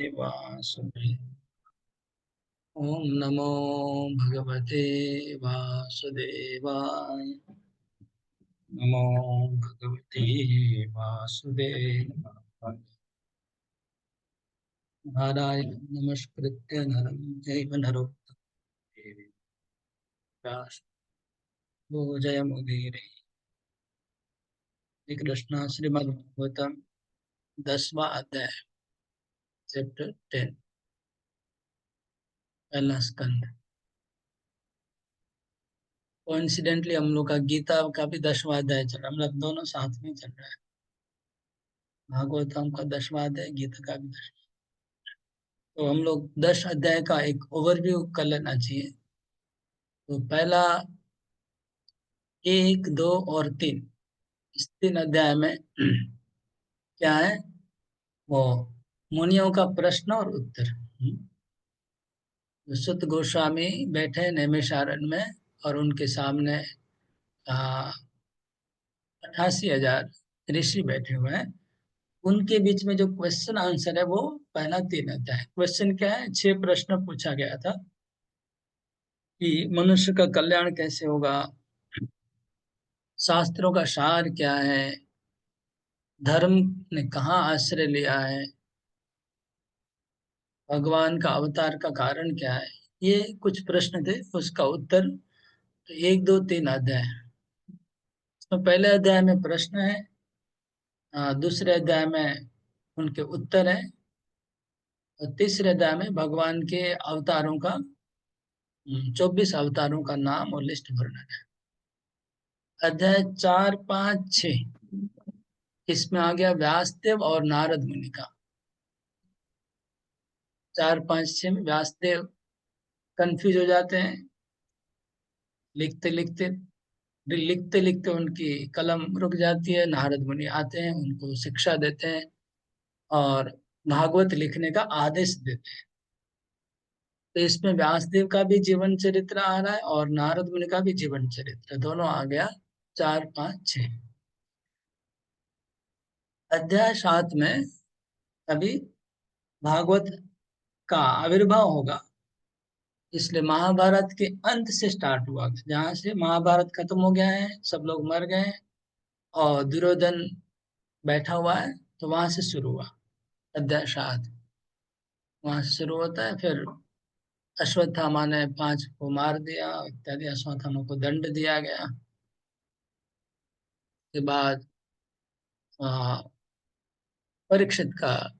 वासुदेव। ओम नमो भगवते वासुदेवाय। नमो भगवते वासुदेवाय। नारायण नमस्कृत्य नरं चैव नरोत्तमं देवीं व्यासं जयमुदीरये। श्री कृष्ण श्रीमद् भागवतम 10वां अध्याय, चैप्टर 10, पहला स्कंद। कोइंसिडेंटली हम लोग का गीता का भी 10वां अध्याय चल रहा है, मतलब दोनों साथ में चल रहा है। भागवतम का 10वां अध्याय, गीता का भी 10। तो हम लोग 10 अध्याय का एक ओवरव्यू कर लेना चाहिए। तो पहला 1, 2 और 3, इस 3 अध्याय में क्या है, वो मुनियों का प्रश्न और उत्तर। सुत गोस्वामी बैठे नैमिषारण्य में और उनके सामने 88,000 ऋषि बैठे हुए हैं। उनके बीच में जो क्वेश्चन आंसर है वो पहला 3 अध्याय है। क्वेश्चन क्या है, 6 प्रश्न पूछा गया था कि मनुष्य का कल्याण कैसे होगा, शास्त्रों का सार क्या है, धर्म ने कहाँ आश्रय लिया है, भगवान का अवतार का कारण क्या है। ये कुछ प्रश्न थे, उसका उत्तर। तो 1, 2, 3 अध्याय। तो पहले अध्याय में प्रश्न है, दूसरे अध्याय में उनके उत्तर है, और तीसरे अध्याय में भगवान के अवतारों का 24 अवतारों का नाम और लिस्ट वर्णन है। अध्याय 4, 5, 6, इसमें आ गया व्यासदेव और नारद मुनि का। 4, 5, 6 में व्यासदेव कंफ्यूज हो जाते हैं। लिखते लिखते लिखते लिखते उनकी कलम रुक जाती है। नारद मुनि आते हैं, उनको शिक्षा देते हैं और भागवत लिखने का आदेश देते हैं। तो इसमें व्यासदेव का भी जीवन चरित्र आ रहा है और नारद मुनि का भी जीवन चरित्र, दोनों आ गया। 4, 5, 6। अध्याय 7 में अभी भागवत का आविर्भाव होगा, इसलिए महाभारत के अंत से स्टार्ट हुआ। जहां से महाभारत खत्म हो गया है, सब लोग मर गए हैं और दुर्योधन बैठा हुआ है, तो वहां से शुरू हुआ अध्याय 7। वहां से शुरू होता है। फिर अश्वत्थामा ने 5 को मार दिया इत्यादि, अश्वत्थामा को दंड दिया गया। के बाद आ, परीक्षित का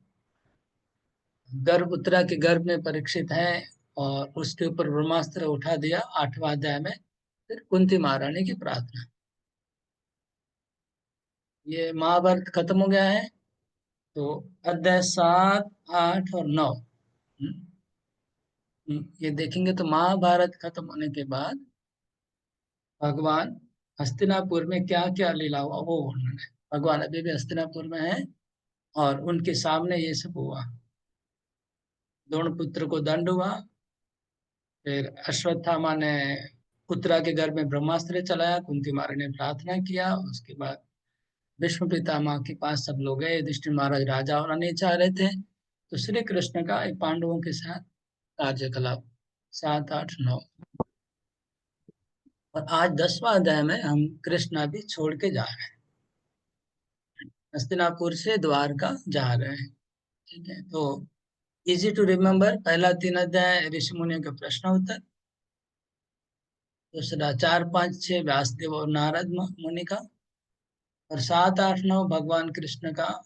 गर्भ, उत्तरा के गर्भ में परीक्षित है और उसके ऊपर ब्रह्मास्त्र उठा दिया 8वां अध्याय में। फिर कुंती महारानी की प्रार्थना। ये महाभारत खत्म हो गया है। तो अध्याय 7, 8 और 9, ये देखेंगे तो महाभारत खत्म होने के बाद भगवान हस्तिनापुर में क्या क्या लीला हुआ वो वर्णन है। भगवान अभी भी हस्तिनापुर में है और उनके सामने ये सब हुआ। द्रोण पुत्र को दंड हुआ। फिर अश्वत्थामा ने उत्तरा के घर में ब्रह्मास्त्र चलाया, कुंती माता ने प्रार्थना किया। उसके बाद भीष्म पितामह के पास सब लोग गए। युधिष्ठिर महाराज राजा होना नहीं चाह रहे थे, तो श्री कृष्ण का एक पांडवों के साथ कार्यकलाप। 7, 8, 9। और आज 10वां अध्याय में हम कृष्ण अभी छोड़ के जा रहे हैं, हस्तिनापुर से द्वारका जा रहे हैं। ठीक है, तो इजी टू रिमेम्बर। पहला 3 अध्याय ऋषि मुनियों के प्रश्न उत्तर, दूसरा 4, 5, 6 व्यासदेव और नारद मुनि का, और 7, 8, 9 भगवान कृष्ण का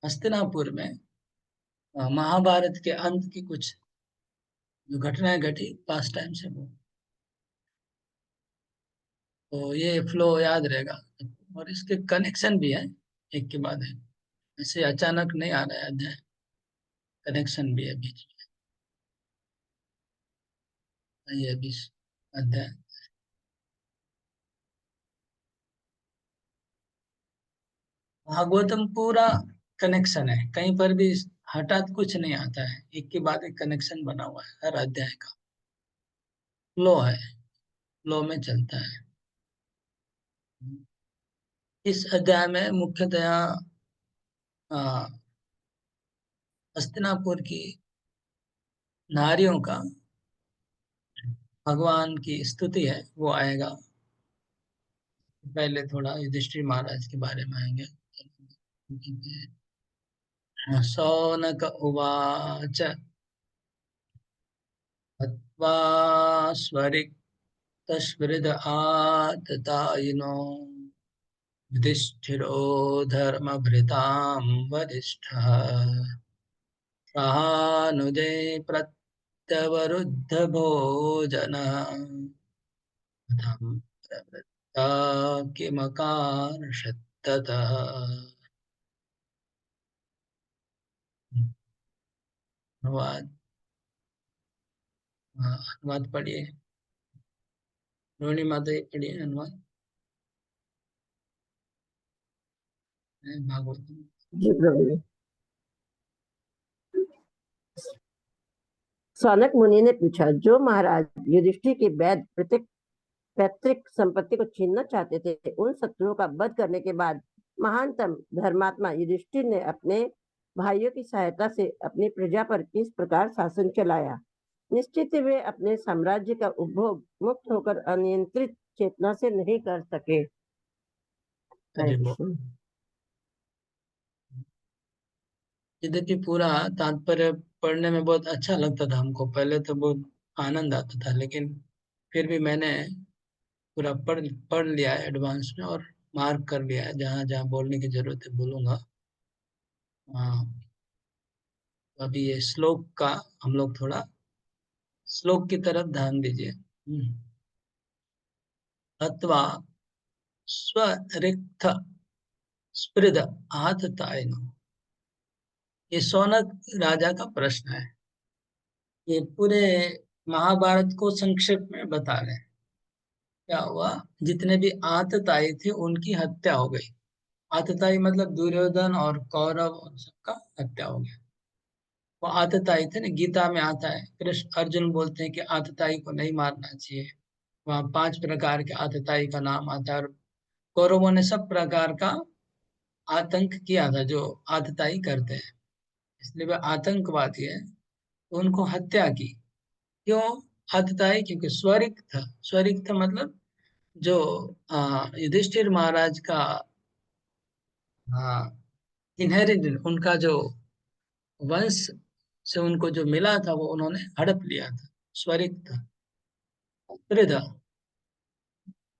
हस्तिनापुर में महाभारत के अंत की कुछ जो घटनाएं घटी पास्ट टाइम से वो। तो ये फ्लो याद रहेगा। और इसके कनेक्शन भी है, एक के बाद है, ऐसे अचानक नहीं आ रहा है अध्याय, कनेक्शन भी है बीच में। ये भी अध्याय भागवतम पूरा कनेक्शन है, कहीं पर भी हठात कुछ नहीं आता है, एक के बाद एक कनेक्शन बना हुआ है हर अध्याय का। फ्लो है, फ्लो में चलता है। इस अध्याय में मुख्यतया हस्तिनापुर की नारियों का भगवान की स्तुति है वो आएगा। पहले थोड़ा युधिष्ठिर महाराज के बारे में आएंगे। शौनक उवाच हत्वा स्वरिक्तस्वृद आततायिनो युधिष्ठिरो धर्मभृतां वरिष्ठः सहानुजे प्रत्यवरुद्ध भोजनः कथं प्रवृत्ता किमकार्षत् ततः। अनुवाद। अनुवाद पढ़िए। रोहिणी माता जी पढ़िए अनुवाद। भागवत। जी प्रभु। सौनक मुनि ने पूछा, जो महाराज युधिष्ठिर की वैध पैतृक संपत्ति को छीनना चाहते थे, उन शत्रुओं का वध करने के बाद महानतम धर्मात्मा युधिष्ठिर ने अपने भाइयों की सहायता से अपनी प्रजा पर किस प्रकार शासन चलाया। निश्चित वे अपने साम्राज्य का उपभोग मुक्त होकर अनियंत्रित चेतना से नहीं कर सके। यद्यपि पूरा तात्पर्य पढ़ने में बहुत अच्छा लगता था हमको, पहले तो बहुत आनंद आता था, लेकिन फिर भी मैंने पूरा पढ़ पढ़ लिया है एडवांस में, और मार्क कर लिया है, जहाँ जहाँ बोलने की जरूरत है बोलूंगा। हाँ, तो अभी ये श्लोक का हम लोग थोड़ा श्लोक की तरफ ध्यान दीजिए। अथवा स्वरिक्त स्पृद आततायिनो, ये शौनक राजा का प्रश्न है। ये पूरे महाभारत को संक्षेप में बता रहे हैं। क्या हुआ, जितने भी आतताई थे उनकी हत्या हो गई। आतताई मतलब दुर्योधन और कौरव और सबका हत्या हो गया। वो आतताई थे ना, गीता में आता है, कृष्ण अर्जुन बोलते हैं कि आतताई को नहीं मारना चाहिए। वहाँ 5 प्रकार के आतताई का नाम आता है, और कौरवों ने सब प्रकार का आतंक किया था जो आतताई करते हैं, इसलिए वे आतंकवादी है। तो उनको हत्या की। क्यों आतताई? क्योंकि स्वरिक था। स्वरिक था मतलब जो युधिष्ठिर महाराज का, हाँ, इनहेरिटेड, उनका जो वंश से उनको जो मिला था वो उन्होंने हड़प लिया था। स्वरिक था। त्रिधा,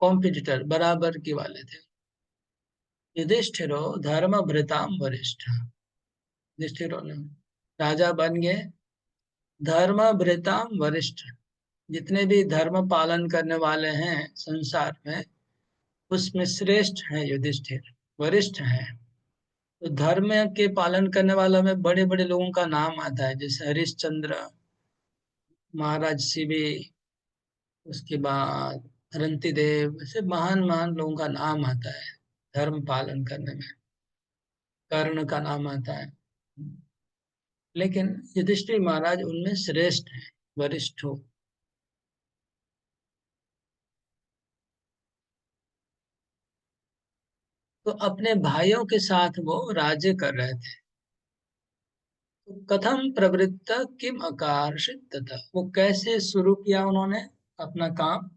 कॉम्पिटिटर, बराबर की वाले थे। युधिष्ठिरो धर्म भृताम वरिष्ठ, युधिष्ठिरों ने राजा बन गए। धर्म भृताम वरिष्ठ, जितने भी धर्म पालन करने वाले हैं संसार में, उसमें श्रेष्ठ है युधिष्ठिर, वरिष्ठ है। तो धर्म के पालन करने वालों में बड़े बड़े लोगों का नाम आता है, जैसे हरिश्चंद्र, महाराज शिवी, उसके बाद रंती देव, ऐसे महान महान लोगों का नाम आता है धर्म पालन करने में। कर्ण का नाम आता है। लेकिन युधिष्ठिर महाराज उनमें श्रेष्ठ है, वरिष्ठ हो। तो अपने भाइयों के साथ वो राज्य कर रहे थे। तो कथम प्रवृत्त किम आकर्षित तथा, वो कैसे शुरू किया उन्होंने अपना काम,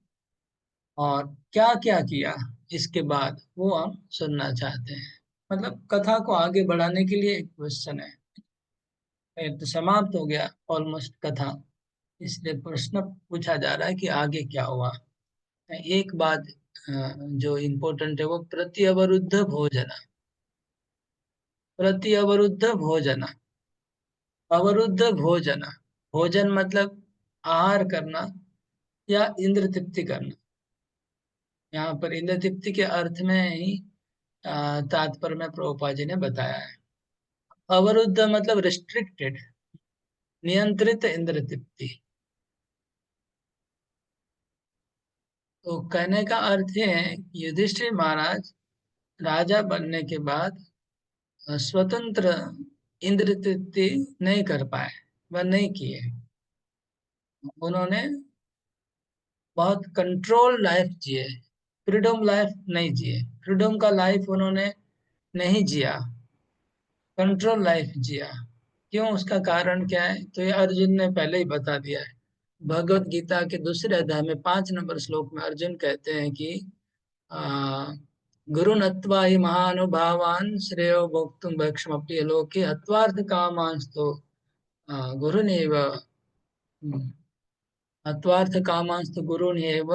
और क्या क्या किया इसके बाद, वो हम सुनना चाहते हैं। मतलब कथा को आगे बढ़ाने के लिए एक क्वेश्चन है। ये तो समाप्त हो गया ऑलमोस्ट कथा, इसलिए प्रश्न पूछा जा रहा है कि आगे क्या हुआ। एक बात जो इम्पोर्टेंट है वो प्रति अवरुद्ध भोजन। प्रति अवरुद्ध भोजन, अवरुद्ध भोजन, भोजन मतलब आहार करना या इंद्र तृप्ति करना। यहाँ पर इंद्र तृप्ति के अर्थ में ही तात्पर्य में प्रभुपाद जी ने बताया है। अवरुद्ध मतलब रिस्ट्रिक्टेड, नियंत्रित इंद्र तृप्ति। तो कहने का अर्थ ये है कि युधिष्ठिर महाराज राजा बनने के बाद स्वतंत्र इंद्र तृप्ति नहीं कर पाए, वह नहीं किए। उन्होंने बहुत कंट्रोल लाइफ जिए, फ्रीडम लाइफ नहीं जिए। फ्रीडम का लाइफ उन्होंने नहीं जिया, कंट्रोल लाइफ जिया। क्यों, उसका कारण क्या है, तो ये अर्जुन ने पहले ही बता दिया है। भगवत गीता के दूसरे अध्याय में 5 नंबर श्लोक में अर्जुन कहते हैं कि आ, गुरु नत्वा ही महानुभावान श्रेयो भोक्तुम भक्षमप्य लोके हत्वार्थ कामांस्तो गुरुनेव हत्वार्थ कामांस्तो गुरुनेव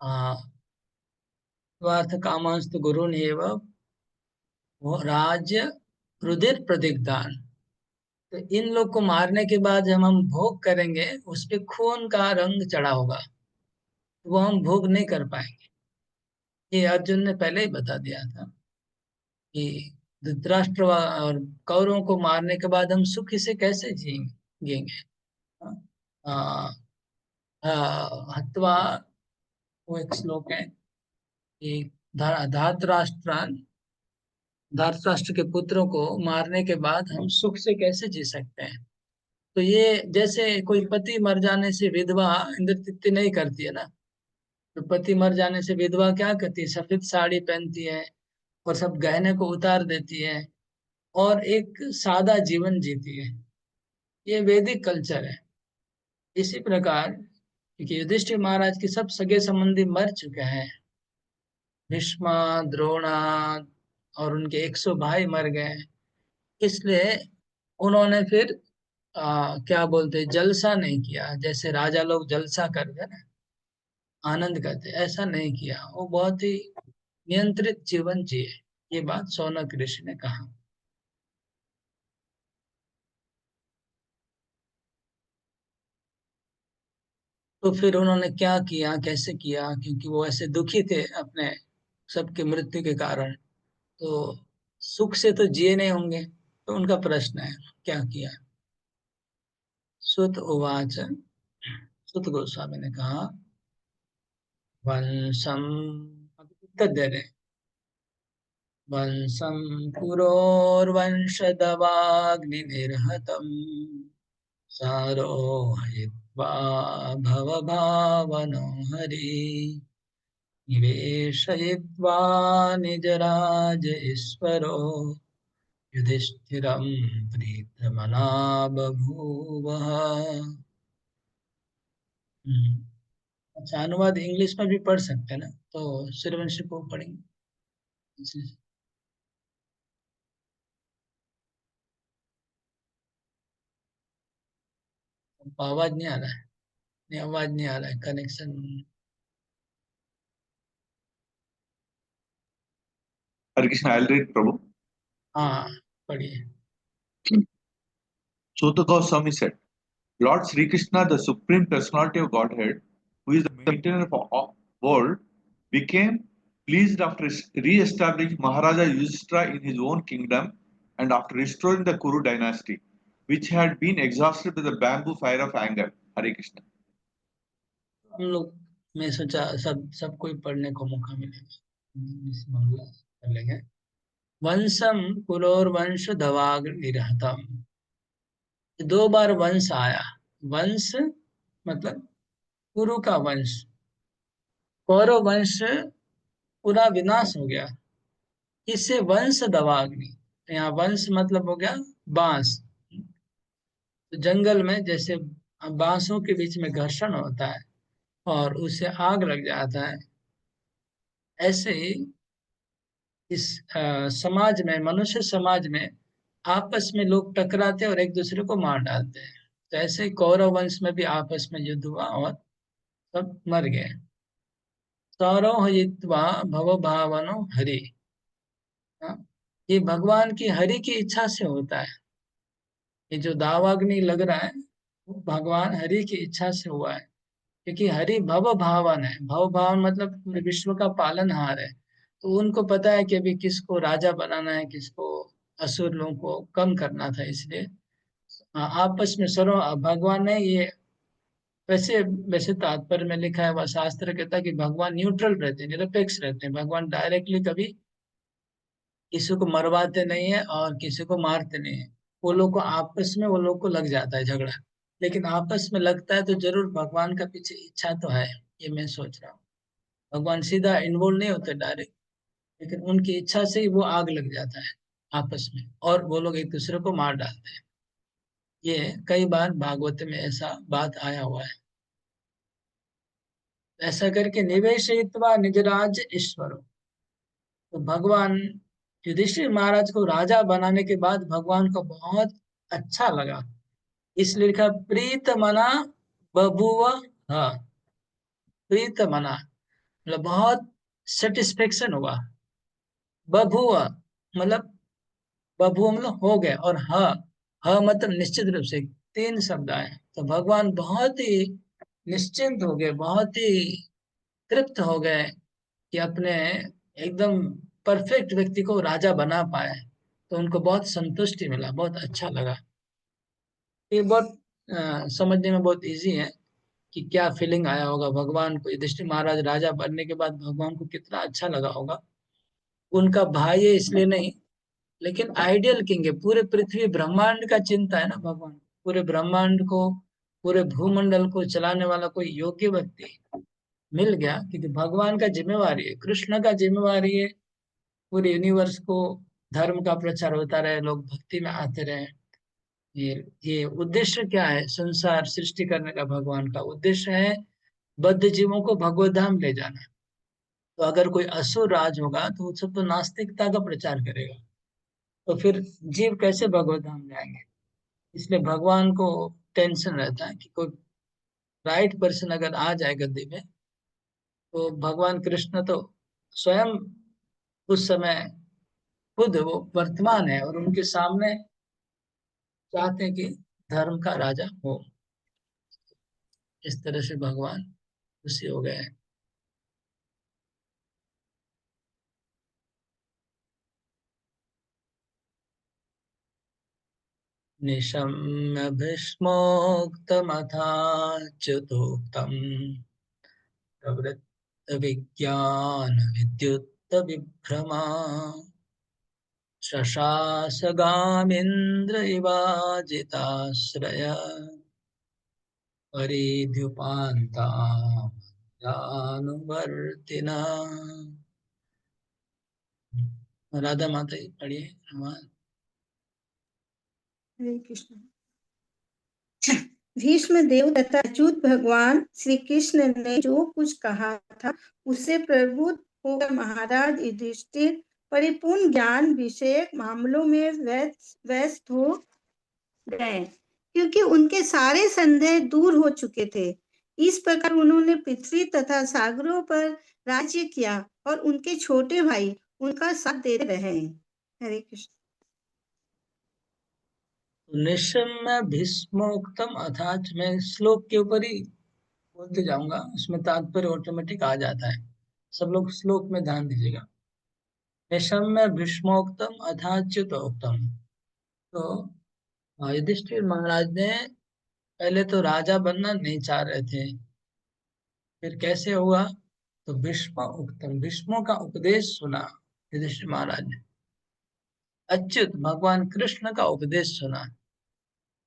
हत्वार्थ कामांस्तो गुरुनेव वो राज्य रुधिर प्रतिदान। तो इन लोग को मारने के बाद जब हम भोग करेंगे, उस पे खून का रंग चढ़ा होगा, तो वो हम भोग नहीं कर पाएंगे। ये अर्जुन ने पहले ही बता दिया था कि धृतराष्ट्र और कौरवों को मारने के बाद हम सुखी से कैसे जिएंगे। हाँ, हत्वा, वो एक श्लोक है कि धातराष्ट्रान, धातराष्ट्र के पुत्रों को मारने के बाद हम सुख से कैसे जी सकते हैं। तो ये जैसे कोई पति मर जाने से विधवा इंद्र तृप्ति नहीं करती है ना, तो पति मर जाने से विधवा क्या करती है, सफेद साड़ी पहनती है और सब गहने को उतार देती है और एक सादा जीवन जीती है। ये वैदिक कल्चर है। इसी प्रकार क्योंकि युधिष्ठिर महाराज के सब सगे संबंधी मर चुके हैं, भीष्म, द्रोणा और उनके 100 भाई मर गए, इसलिए उन्होंने फिर क्या बोलते हैं, जलसा नहीं किया। जैसे राजा लोग जलसा करते ना, आनंद करते, ऐसा नहीं किया। वो बहुत ही नियंत्रित जीवन जिए। ये बात शौनक ऋषि ने कहा। तो फिर उन्होंने क्या किया, कैसे किया, क्योंकि वो ऐसे दुखी थे अपने सबके मृत्यु के कारण, तो सुख से तो जिए नहीं होंगे। तो उनका प्रश्न है क्या किया। सुत उवाच, सुत गोस्वामी ने कहा, वंशम, उत्तर दे रहे, वंशम पुरोर्वंशदवाग्निर्हतम् सारोहयित्वा भवभावनो हरि निवेशयित्वा निजराज ईश्वरो युधिष्ठिरं प्रीतमना बभूवः। अच्छा, अनुवाद इंग्लिश में भी पढ़ सकते हैं ना, तो सूर्यवंशी को पढ़ेंगे। आवाज नहीं आ रहा है, नहीं आवाज नहीं आ रहा है, connection. Hare Krishna, I'll read, Prabhu. हाँ, पढ़िए। Sutta Goswami said, Lord Sri Krishna, the Supreme Personality of Godhead, who is the maintainer of all world, became pleased after re-establishing Maharaja Yudhishthira in his own kingdom and after restoring the Kuru dynasty, which had been exhausted by the bamboo fire of anger. Hare Krishna. हम लोग, मैं सोचा सबको ही पढ़ने को मौका मिलेगा, इस मामला कर लेंगे। वंशम पुरोर्वंश दवाग निरहतम, 2 बार वंश आया। वंश मतलब कुरु का वंश, कौरव वंश पूरा विनाश हो गया। इससे वंश दवाग्नि, यहाँ वंश मतलब हो गया बांस। तो जंगल में जैसे बांसों के बीच में घर्षण होता है और उससे आग लग जाता है, ऐसे ही इस समाज में, मनुष्य समाज में आपस में लोग टकराते और एक दूसरे को मार डालते हैं। तो ऐसे ही कौरव वंश में भी आपस में युद्ध हुआ और सब मर गए। सौरोहित्वा भव भावनो हरि, हाँ, ये भगवान की हरि की इच्छा से होता है। ये जो दावाग्नि लग रहा है वो भगवान हरि की इच्छा से हुआ है, क्योंकि हरि भव भावन है। भव भावन मतलब पूरे विश्व का पालनहार है। तो उनको पता है कि अभी किसको राजा बनाना है, किसको असुर लोगों को कम करना था, इसलिए आपस में सर्व भगवान ने ये, वैसे वैसे तात्पर्य में लिखा है, वह शास्त्र कहता है कि भगवान न्यूट्रल रहते हैं, निरपेक्ष रहते हैं। भगवान डायरेक्टली कभी किसी को मरवाते नहीं है और किसी को मारते नहीं है। वो लोग को आपस में, वो लोग को लग जाता है झगड़ा, लेकिन आपस में लगता है तो जरूर भगवान का पीछे इच्छा तो है। ये मैं सोच रहा हूँ, भगवान सीधा इन्वॉल्व नहीं होते डायरेक्ट, लेकिन उनकी इच्छा से ही वो आग लग जाता है। आपस में, और वो लोग एक दूसरे को मार डालते हैं। ये कई बार भागवत में ऐसा बात आया हुआ है। ऐसा करके निवेशयित्वा निजराज ईश्वरो, तो भगवान युधिष्ठिर महाराज को राजा बनाने के बाद भगवान को बहुत अच्छा लगा, इसलिए लिखा प्रीत मना बभुव। हाँ, प्रीत मना मतलब बहुत सेटिस्फेक्शन हुआ। बभुव मतलब, बभुव मतलब हो गए, और ह मतलब निश्चित रूप से, तीन शब्द आए। तो भगवान बहुत ही निश्चिंत हो गए, बहुत ही तृप्त हो गए कि अपने एकदम परफेक्ट व्यक्ति को राजा बना पाए। तो उनको बहुत संतुष्टि मिला, बहुत अच्छा लगा। ये बहुत समझने में बहुत इजी है कि क्या फीलिंग आया होगा भगवान को। युधिष्ठिर महाराज राजा बनने के बाद भगवान को कितना अच्छा लगा होगा। उनका भाई है इसलिए नहीं, लेकिन आइडियल किंग है। पूरे पृथ्वी ब्रह्मांड का चिंता है ना भगवान, पूरे ब्रह्मांड को, पूरे भूमंडल को चलाने वाला कोई योग्य व्यक्ति मिल गया, क्योंकि भगवान का जिम्मेवारी है, कृष्ण का जिम्मेवारी है पूरे यूनिवर्स को धर्म का प्रचार होता रहे, लोग भक्ति में आते रहे। ये उद्देश्य क्या है संसार सृष्टि करने का? भगवान का उद्देश्य है बद्ध जीवों को भगवत धाम ले जाना। तो अगर कोई असुर राज होगा तो वो सब तो नास्तिकता का प्रचार करेगा, तो फिर जीव कैसे भगवत धाम जाएंगे? इसलिए भगवान को टेंशन रहता है कि कोई राइट पर्सन अगर आ जाए गद्दी में, तो भगवान कृष्ण तो स्वयं उस समय खुद वो वर्तमान है, और उनके सामने चाहते हैं कि धर्म का राजा हो। इस तरह से भगवान खुशी हो गए हैं। निशम्य भीष्मोक्तमथाच्युतोक्तम् प्रवृत्त विज्ञान विद्युत विभ्रमा शशासगामिन्द्र इवाजिताश्रय परिद्युपान्तानुवर्तिना। राधा माता जी पढ़िए। हरे कृष्ण। भीष्म देव तथा अच्युत भगवान श्री कृष्ण ने जो कुछ कहा था उससे प्रबुद्ध होकर महाराज युधिष्ठिर परिपूर्ण ज्ञान विषयक मामलों में व्यस्त हो गए, क्योंकि उनके सारे संदेह दूर हो चुके थे। इस प्रकार उन्होंने पृथ्वी तथा सागरों पर राज्य किया और उनके छोटे भाई उनका साथ देते रहे। हरे कृष्ण। निशम्य भीष्मोक्तम अथाच, मैं श्लोक के ऊपर ही बोलते जाऊंगा, उसमें तात्पर्य ऑटोमेटिक आ जाता है। सब लोग श्लोक में ध्यान दीजिएगा। निशम्य भीष्मोक्तम अथाच्युतोक्तम। तो युधिष्ठिर महाराज ने पहले तो राजा बनना नहीं चाह रहे थे, फिर कैसे हुआ? तो भीष्म उक्तम, भीष्मों का उपदेश सुना युधिष्ठिर महाराज ने। अच्युत, भगवान कृष्ण का उपदेश सुना।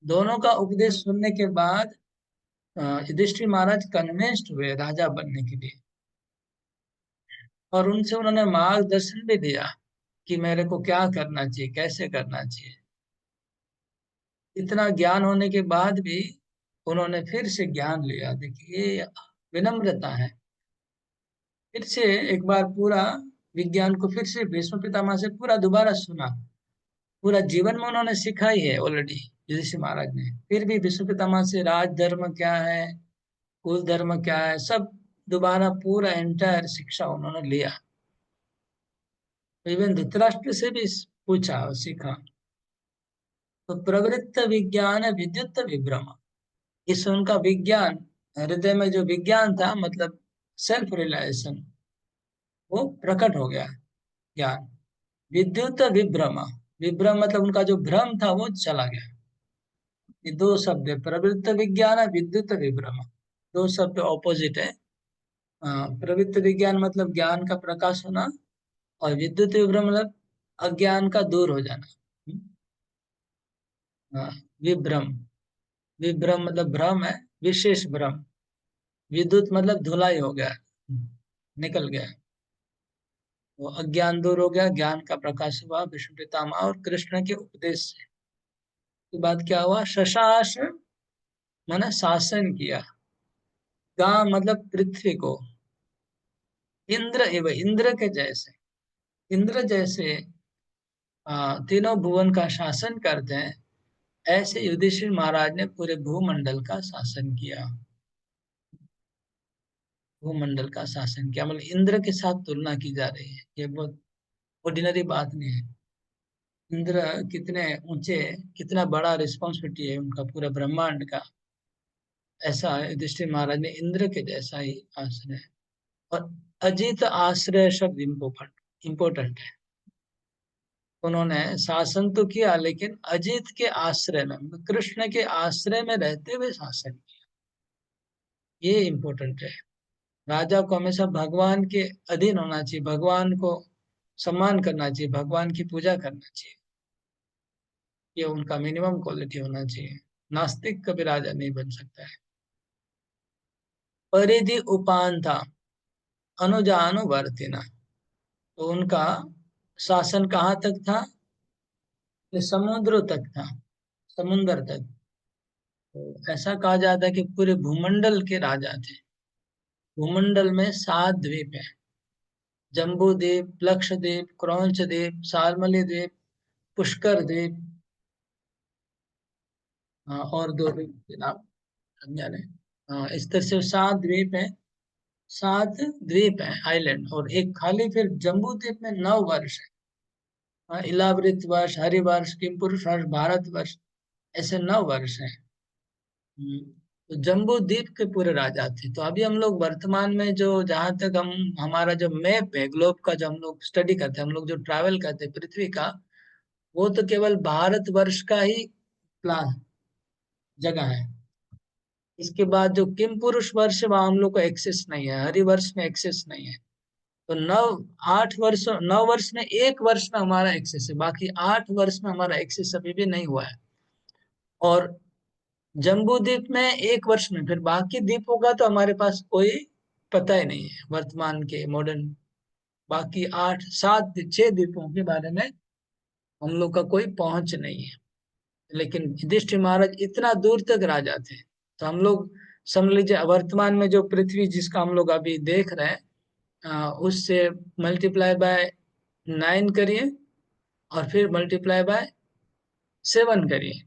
दोनों का उपदेश सुनने के बाद युधिष्ठिर महाराज कन्विंस्ड हुए राजा बनने के लिए, और उनसे उन्होंने मार्गदर्शन भी दिया कि मेरे को क्या करना चाहिए, कैसे करना चाहिए। इतना ज्ञान होने के बाद भी उन्होंने फिर से ज्ञान लिया। देखिए विनम्रता है। फिर से एक बार पूरा विज्ञान को फिर से भीष्म पितामह से पूरा दोबारा सुना। पूरा जीवन में उन्होंने सीखा ही है ऑलरेडी युधिष्ठिर महाराज ने, फिर भी भीष्म पितामह से राज धर्म क्या है, कुल धर्म क्या है, सब दोबारा पूरा एंटायर शिक्षा उन्होंने लिया। इवन धृतराष्ट्र से भी पूछा और सीखा। तो प्रवृत्त विज्ञान विद्युत विभ्रम, इस उनका विज्ञान, हृदय में जो विज्ञान था, मतलब सेल्फ रियलाइजेशन, वो प्रकट हो गया ज्ञान। विद्युत विभ्रम, विभ्रम मतलब उनका जो भ्रम था वो चला गया। ये दो शब्द है, प्रवृत्त विज्ञान, विद्युत विभ्रम, दो शब्द ऑपोजिट है। प्रवृत्त विज्ञान मतलब ज्ञान का प्रकाश होना, और विद्युत विभ्रम मतलब अज्ञान का दूर हो जाना। हाँ, विभ्रम, विभ्रम मतलब भ्रम है, विशेष भ्रम। विद्युत मतलब धुलाई हो गया, निकल गया। वो अज्ञान दूर हो गया, ज्ञान का प्रकाश हुआ विष्णु पितामह और कृष्ण के उपदेश से। के बाद क्या हुआ, शशास माने शासन किया, गा मतलब पृथ्वी को, इंद्र एवं इंद्र के जैसे, इंद्र जैसे तीनों भुवन का शासन करते हैं, ऐसे युधिष्ठिर महाराज ने पूरे भूमंडल का शासन किया। भूमंडल का शासन किया मतलब इंद्र के साथ तुलना की जा रही है, ये बहुत ऑर्डिनरी बात नहीं है। इंद्र कितने ऊंचे, कितना बड़ा रिस्पॉन्सिबिलिटी है उनका पूरा ब्रह्मांड का, ऐसा युधिष्ठिर महाराज ने इंद्र के जैसा ही आश्रय। और अजित आश्रय शब्द इम्पोर्टेंट है। उन्होंने शासन तो किया लेकिन अजित के आश्रय में, कृष्ण के आश्रय में रहते हुए शासन किया, ये इम्पोर्टेंट है। राजा को हमेशा भगवान के अधीन होना चाहिए, भगवान को सम्मान करना चाहिए, भगवान की पूजा करना चाहिए, ये उनका मिनिमम क्वालिटी होना चाहिए। नास्तिक कभी राजा नहीं बन सकता है। परिधि उपान था अनुजानुवर्तिना, तो उनका शासन कहाँ तक था, ये समुद्र तक था, समुद्र तक। तो ऐसा कहा जाता है कि पूरे भूमंडल के राजा थे। भूमंडल में 7 द्वीप है, जम्बू द्वीप, लक्षद्वीप, क्रौंच द्वीप, सालमली द्वीप, पुष्कर द्वीप, और 2 द्वीप के नाम हम जाने। इस तरह से 7 द्वीप है, 7 द्वीप है आइलैंड, और एक खाली फिर जम्बू द्वीप में 9 वर्ष है। इलावृत वर्ष, हरिवर्ष, किमपुरुष वर्ष, भारत वर्ष, ऐसे 9 वर्ष है। तो जम्बू द्वीप के पूरे राजा थे। तो अभी हम लोग वर्तमान में जो, जहां तक हम, हमारा जो मैप है ग्लोब का, जो हम लोग स्टडी करते हैं, हम लोग जो ट्रैवल करते हैं पृथ्वी का, वो तो केवल भारत वर्ष का ही प्लान जगह है। इसके बाद जो किम पुरुष वर्ष है वहां हम लोग को एक्सेस नहीं है, हरिवर्ष में एक्सेस नहीं है। तो 9 वर्ष में, 1 वर्ष में हमारा एक्सेस है, बाकी 8 वर्ष में हमारा एक्सेस अभी भी नहीं हुआ है। और जम्बू द्वीप में 1 वर्ष में, फिर बाकी द्वीपों का तो हमारे पास कोई पता ही नहीं है वर्तमान के मॉडर्न। बाकी 8 7 6 द्वीपों के बारे में हम लोग का कोई पहुंच नहीं है। लेकिन युधिष्ठिर महाराज इतना दूर तक राजा थे, तो हम लोग समझ लीजिए वर्तमान में जो पृथ्वी जिसका हम लोग अभी देख रहे हैं, उससे मल्टीप्लाई बाय 9 करिए और फिर मल्टीप्लाई बाय 7 करिए,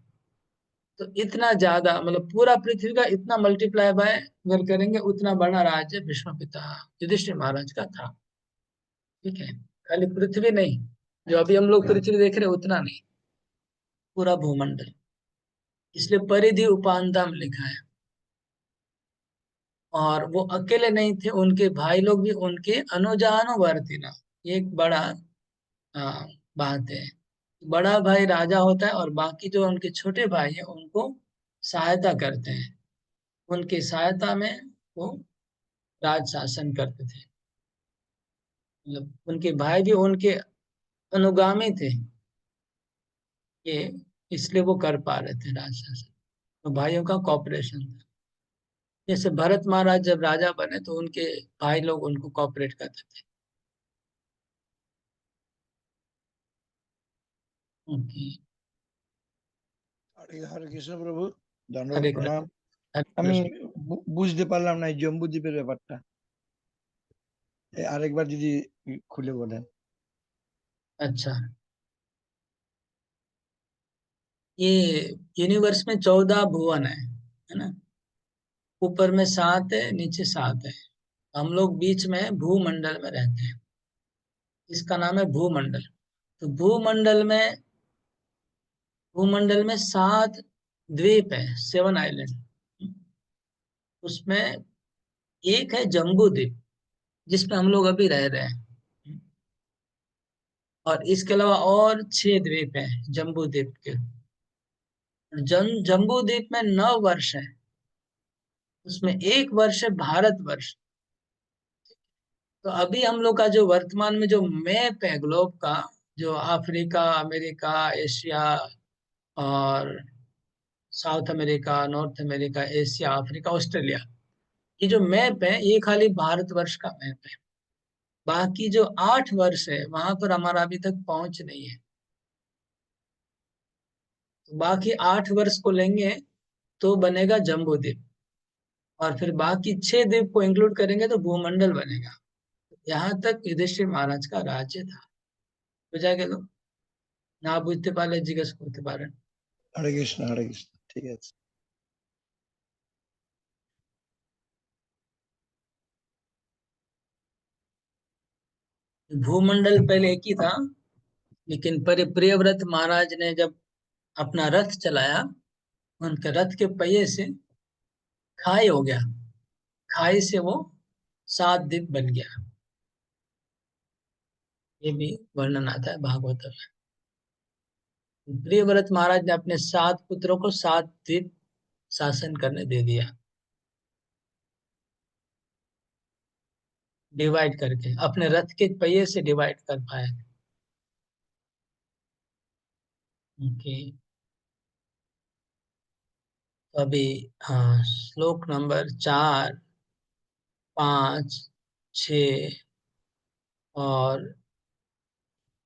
तो इतना ज्यादा मतलब पूरा पृथ्वी का इतना मल्टीप्लाई बाय अगर करेंगे, उतना बड़ा राज्य भीष्म पिता युधिष्ठिर महाराज का था। ठीक है, खाली पृथ्वी नहीं, जो अभी हम लोग पृथ्वी देख रहे हैं उतना नहीं, पूरा भूमंडल। इसलिए परिधि उपांतम लिखा है। और वो अकेले नहीं थे, उनके भाई लोग भी उनके अनुजानुवर्तिना, ये एक बड़ा बात है। बड़ा भाई राजा होता है और बाकी जो उनके छोटे भाई हैं उनको सहायता करते हैं, उनकी सहायता में वो राज शासन करते थे। मतलब उनके भाई भी उनके अनुगामी थे, ये इसलिए वो कर पा रहे थे राज शासन, तो भाइयों का कॉपरेशन था। जैसे भरत महाराज जब राजा बने तो उनके भाई लोग उनको कॉपरेट करते थे। ओके। হরে কৃষ্ণ প্রভু, দণ্ডবত हरे প্রণাম। कृष्ण, हरे আমি कृष्ण। বুঝতে পারলাম না এই জম্বুদ্বীপের ব্যাপারটা, আরেকবার যদি খুলে বলেন। अच्छा, ये यूनिवर्स में 14 भुवन है ना, ऊपर में 7 है, नीचे 7 है। हम लोग बीच में भूमंडल में रहते हैं, इसका नाम है भूमंडल। तो भूमंडल में 7 द्वीप है, 7 आइलैंड। उसमें एक है जम्बू द्वीप, जिसमें हम लोग अभी रह रहे हैं। और इसके अलावा और 6 द्वीप है जम्बू द्वीप के। जम्बू द्वीप में 9 वर्ष है, उसमें 1 वर्ष है भारत वर्ष। तो अभी हम लोग का जो वर्तमान में जो मैप है ग्लोब का, जो अफ्रीका, अमेरिका, एशिया और south America, north America, Asia, Africa, Australia, ये जो मैप है ये खाली भारतवर्ष का मैप है। बाकी जो 8 वर्ष है वहां पर हमारा अभी तक पहुंच नहीं है। तो बाकी 8 वर्ष को लेंगे तो बनेगा जम्बू द्वीप, और फिर बाकी 6 द्वीप को इंक्लूड करेंगे तो भूमंडल बनेगा। यहाँ तक युधिष्ठिर महाराज का राज्य था। बुझा गया? ना बुझते पाले जिज्ञास करते पारें। हरे कृष्ण ठीक है। भूमंडल पहले एक ही था, लेकिन प्रियव्रत महाराज ने जब अपना रथ चलाया, उनके रथ के पहिए से खाई हो गया, खाई से वो 7 द्वीप बन गया। ये भी वर्णन आता है भागवत में। प्रियव्रत महाराज ने अपने 7 पुत्रों को 7 द्वीप शासन करने दे दिया, डिवाइड करके, अपने रथ के पहिए से डिवाइड कर पाए। ओके, तो अभी हाँ, श्लोक नंबर 4, 5, 6 और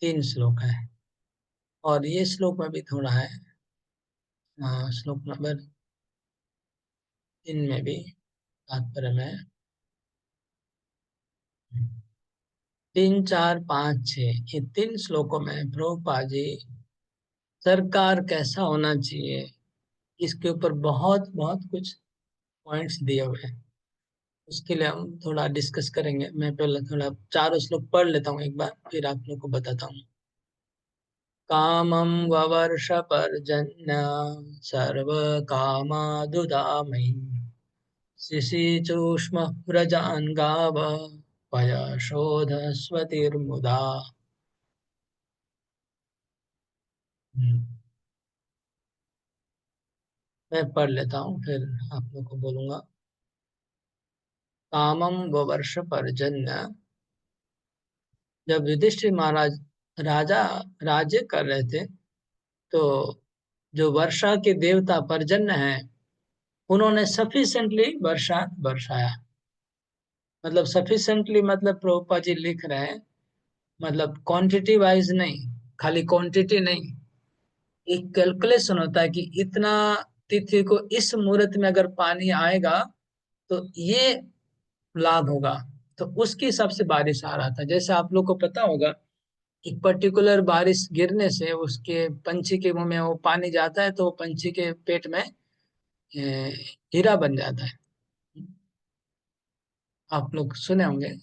3 श्लोक है, और ये श्लोक में भी थोड़ा है। श्लोक नंबर 3 में भी तात्पर्य में 3, 4, 5, 6 ये 3 श्लोकों में प्रभुपाद जी सरकार कैसा होना चाहिए इसके ऊपर बहुत बहुत कुछ पॉइंट्स दिए हुए हैं। उसके लिए हम थोड़ा डिस्कस करेंगे। मैं पहले थोड़ा 4 श्लोक पढ़ लेता हूँ एक बार, फिर आप लोग को बताता हूँ। कामं ववर्ष पर्जन्य सर्व कामादुदामहि शिशिचूष्म व्रजान् गाव पयशोधस्वतिर्मुदा। मैं पढ़ लेता हूँ फिर आप लोग को बोलूंगा। कामं ववर्ष पर्जन्य, जब युधिष्ठिर महाराज राजा राज्य कर रहे थे, तो जो वर्षा के देवता पर्जन्य हैं, उन्होंने सफिशिएंटली वर्षा बरसाया। मतलब सफिशिएंटली मतलब प्रभुपाद जी लिख रहे हैं, मतलब क्वांटिटी वाइज नहीं, खाली क्वांटिटी नहीं, एक कैलकुलेशन होता है कि इतना तिथि को इस मुहूर्त में अगर पानी आएगा तो ये लाभ होगा। तो उसके हिसाब से बारिश आ रहा था। जैसे आप लोग को पता होगा, एक पर्टिकुलर बारिश गिरने से उसके पंछी के मुंह में वो पानी जाता है, तो पंछी के पेट में हीरा बन जाता है। आप लोग सुने होंगे।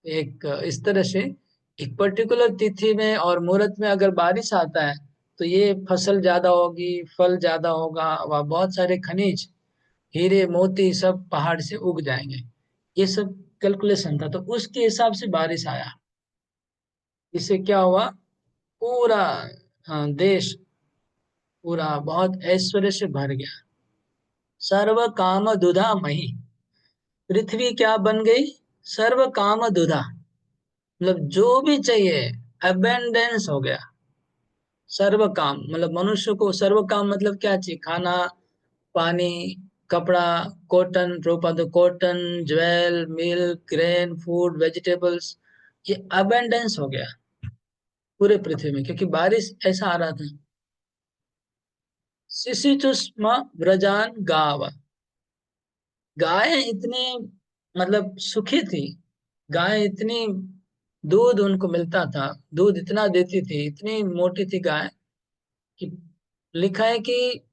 एक इस तरह से एक पर्टिकुलर तिथि में और मुहूर्त में अगर बारिश आता है तो ये फसल ज्यादा होगी, फल ज्यादा होगा, वह बहुत सारे खनिज, हीरे मोती सब पहाड़ से उग जाएंगे। ये सब कैलकुलेशन था, तो उसके हिसाब से बारिश आया। इससे क्या हुआ, पूरा देश पूरा बहुत ऐश्वर्य से भर गया। सर्व काम दुधा मही, पृथ्वी क्या बन गई, सर्व काम दुधा, मतलब जो भी चाहिए अबेंडेंस हो गया। सर्व काम मतलब मनुष्य को सर्व काम मतलब क्या चाहिए, खाना, पानी, कपड़ा, कॉटन, रोपा तो cotton, jewel, milk, grain, food, vegetables, ये अबेंडेंस हो गया पूरे पृथ्वी में, क्योंकि बारिश ऐसा आ रहा था। शिशिचुष्म व्रजान गाव, गाय इतनी मतलब सुखी थी, गाय इतनी, दूध उनको मिलता था, दूध इतना देती थी, इतनी मोटी थी गाय कि लिखा है कि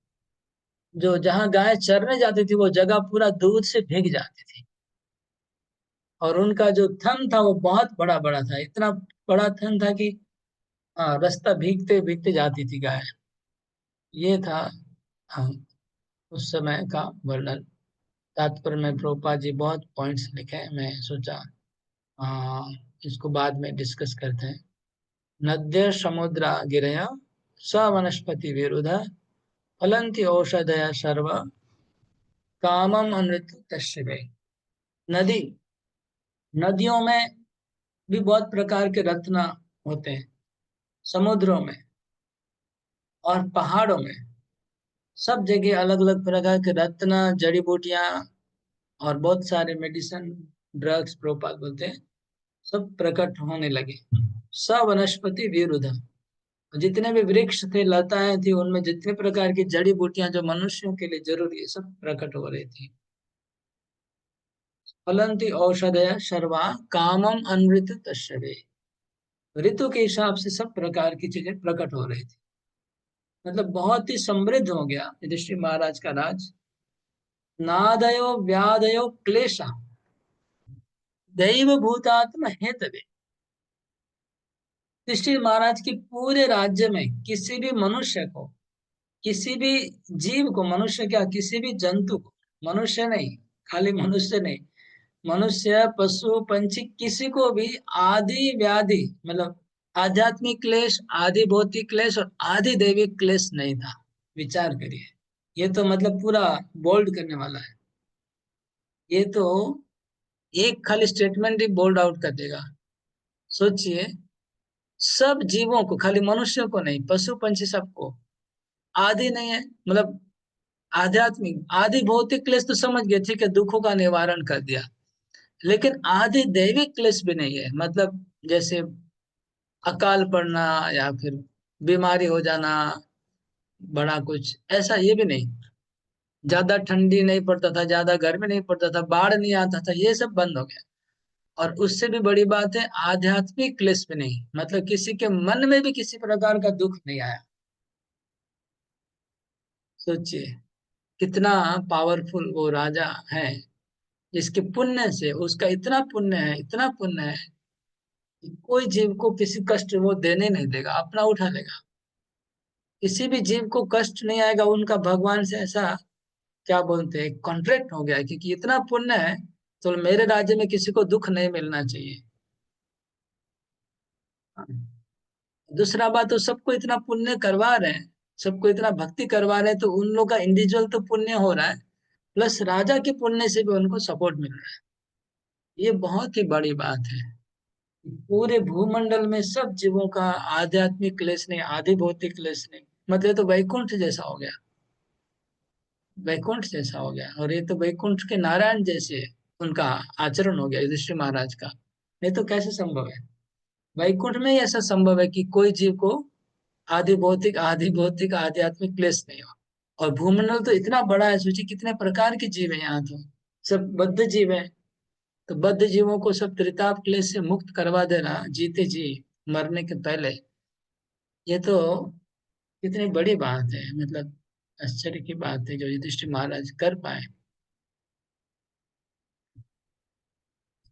जो जहां गाय चरने जाती थी वो जगह पूरा दूध से भीग जाती थी। और उनका जो थन था वो बहुत बड़ा बड़ा था, इतना बड़ा थन था कि रास्ता भीगते भीगते जाती थी गाय। ये था हाँ, उस समय का वर्णन। तात्पर्य में प्रभुपाद जी बहुत पॉइंट्स लिखे हैं, मैं सोचा इसको बाद में डिस्कस करते हैं। नद्य समुद्र गिरया स वनस्पति विरुद्ध फलंति औषधय सर्व कामम अमृत तस्वे। नदी, नदियों में भी बहुत प्रकार के रत्न होते हैं, समुद्रों में और पहाड़ों में, सब जगह अलग अलग प्रकार के रत्न, जड़ी बूटियां और बहुत सारे मेडिसिन, ड्रग्स, प्रोपाल बोलते हैं, सब प्रकट होने लगे। स वनस्पति विरुद्ध, जितने भी वृक्ष थे, लताएं थी, उनमें जितने प्रकार की जड़ी बूटियां जो मनुष्यों के लिए जरूरी है, सब प्रकट हो रही थी। फलंती औषधय सर्वा कामम अनृत तस्यवे, ऋतु के हिसाब से सब प्रकार की चीजें प्रकट हो रही थी। मतलब बहुत ही समृद्ध हो गया युधिष्ठिर महाराज का राज। नादयो व्यादयो क्लेशा दैव भूतात्म हेतवे, युधिष्ठिर महाराज की पूरे राज्य में किसी भी मनुष्य को, किसी भी जीव को, मनुष्य क्या किसी भी जंतु को, मनुष्य नहीं, खाली मनुष्य नहीं, मनुष्य पशु पंछी किसी को भी आदि व्याधि मतलब आध्यात्मिक क्लेश, आदि भौतिक क्लेश और आदि दैविक क्लेश नहीं था। विचार करिए, ये तो मतलब पूरा बोल्ड करने वाला है। ये तो एक खाली स्टेटमेंट ही बोल्ड आउट कर देगा। सोचिए, सब जीवों को, खाली मनुष्य को नहीं, पशु पंछी सबको आदि नहीं है, मतलब आध्यात्मिक आदि भौतिक क्लेश तो समझ गए, ठीक है, दुखों का निवारण कर दिया, लेकिन आदि दैविक क्लेश भी नहीं है। मतलब जैसे अकाल पड़ना या फिर बीमारी हो जाना, बड़ा कुछ ऐसा ये भी नहीं। ज्यादा ठंडी नहीं पड़ता था, ज्यादा गर्मी नहीं पड़ता था, बाढ़ नहीं आता था, ये सब बंद हो गया। और उससे भी बड़ी बात है, आध्यात्मिक क्लेश भी नहीं, मतलब किसी के मन में भी किसी प्रकार का दुख नहीं आया। सोचिए कितना पावरफुल वो राजा है, जिसके पुण्य से, उसका इतना पुण्य है, इतना पुण्य है कि कोई जीव को किसी कष्ट वो देने नहीं देगा, अपना उठा लेगा। किसी भी जीव को कष्ट नहीं आएगा। उनका भगवान से ऐसा क्या बोलते हैं, कॉन्ट्रैक्ट हो गया है, क्योंकि इतना पुण्य है तो मेरे राज्य में किसी को दुख नहीं मिलना चाहिए। हाँ। दूसरा बात, तो सबको इतना पुण्य करवा रहे हैं, सबको इतना भक्ति करवा रहे हैं, तो उन लोग का इंडिविजुअल तो पुण्य हो रहा है, प्लस राजा के पुण्य से भी उनको सपोर्ट मिल रहा है। ये बहुत ही बड़ी बात है। पूरे भूमंडल में सब जीवों का आध्यात्मिक क्लेश नहीं, आधि भौतिक क्लेश नहीं, मतलब ये तो वैकुंठ जैसा हो गया, वैकुंठ जैसा हो गया। और ये तो वैकुंठ के नारायण जैसे उनका आचरण हो गया युधिष्ठिर महाराज का। नहीं तो कैसे संभव है, वैकुंठ में ही ऐसा संभव है कि कोई जीव को आधि भौतिक आध्यात्मिक क्लेश नहीं हो। और भूमंडल तो इतना बड़ा है, सोचिए कितने प्रकार के जीव है यहाँ, तो सब बद्ध जीव है। तो बद्ध जीवों को सब त्रिताप क्लेश से मुक्त करवा देना जीते जी, मरने के पहले, ये तो कितनी बड़ी बात है। मतलब आश्चर्य की बात है जो युधिष्ठिर महाराज कर पाए।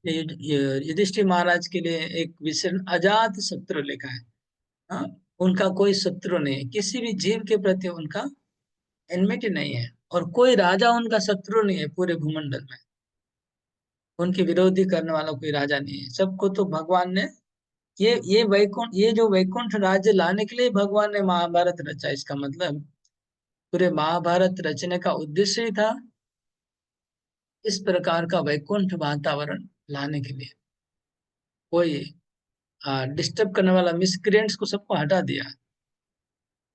युधिष्ठिर महाराज के लिए एक विषय अजात शत्रु लिखा है। हाँ, उनका कोई शत्रु नहीं है, किसी भी जीव के प्रति उनका एनमिटी नहीं है, और कोई राजा उनका शत्रु नहीं है पूरे भूमंडल में। उनके विरोधी करने वाला कोई राजा नहीं है। सबको तो भगवान ने ये वैकुंठ, ये जो वैकुंठ राज्य लाने के लिए भगवान ने महाभारत रचा। इसका मतलब पूरे महाभारत रचने का उद्देश्य ही था इस प्रकार का वैकुंठ वातावरण लाने के लिए। कोई डिस्टर्ब करने वाला मिसक्रिएंट्स को सबको हटा दिया।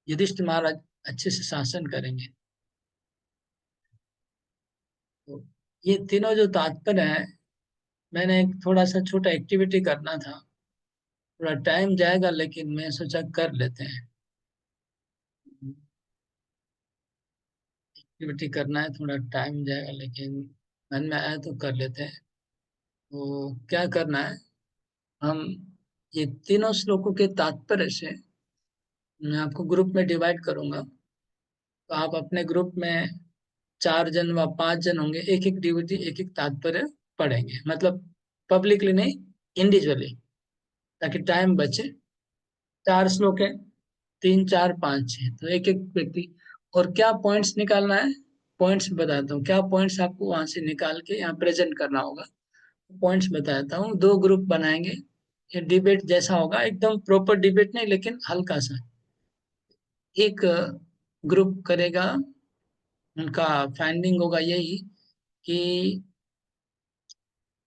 युधिष्ठिर महाराज अच्छे से शासन करेंगे। तो ये तीनों जो तात्पर्य है, मैंने एक थोड़ा सा छोटा एक्टिविटी करना था, थोड़ा टाइम जाएगा, लेकिन मैं सोचा कर लेते हैं। एक्टिविटी करना है, थोड़ा टाइम जाएगा, लेकिन मन में आया तो कर लेते हैं। तो क्या करना है, हम ये तीनों श्लोकों के तात्पर्य से मैं आपको ग्रुप में डिवाइड करूंगा। तो आप अपने ग्रुप में 4 जन व 5 जन होंगे, एक एक डिविटी, एक एक तात्पर्य पढ़ेंगे, मतलब पब्लिकली नहीं, इंडिविजुअली, ताकि टाइम बचे। 4 श्लोक है, 3 4 5 6, तो एक एक व्यक्ति। और क्या पॉइंट्स निकालना है, पॉइंट्स बताता हूँ, क्या पॉइंट्स आपको वहां से निकाल के यहाँ प्रेजेंट करना होगा। पॉइंट्स बताता हूँ। 2 ग्रुप बनाएंगे, ये डिबेट जैसा होगा, एकदम प्रॉपर डिबेट नहीं, लेकिन हल्का सा। एक ग्रुप करेगा, उनका फाइंडिंग होगा यही कि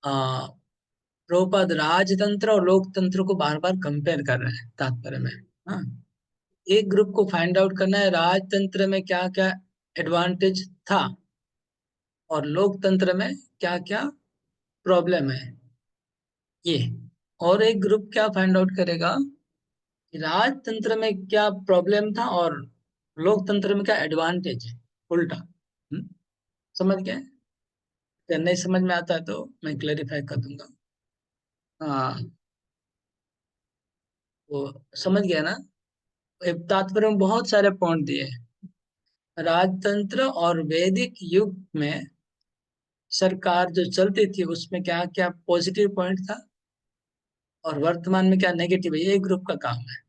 प्रभुपाद राजतंत्र और लोकतंत्र को बार बार कंपेयर कर रहे हैं तात्पर्य में। हाँ, एक ग्रुप को फाइंड आउट करना है राजतंत्र में क्या क्या एडवांटेज था और लोकतंत्र में क्या क्या प्रॉब्लम है। ये और एक ग्रुप क्या फाइंड आउट करेगा कि राजतंत्र में क्या प्रॉब्लम था और लोकतंत्र में क्या एडवांटेज है, उल्टा। समझ गए? अगर नहीं समझ में आता है तो मैं क्लेरिफाई कर दूंगा। हाँ, वो समझ गया ना? एक तात्पर्य में बहुत सारे पॉइंट दिए हैं। राजतंत्र और वैदिक युग में सरकार जो चलती थी उसमें क्या क्या पॉजिटिव पॉइंट था और वर्तमान में क्या नेगेटिव है, ये एक ग्रुप का काम है।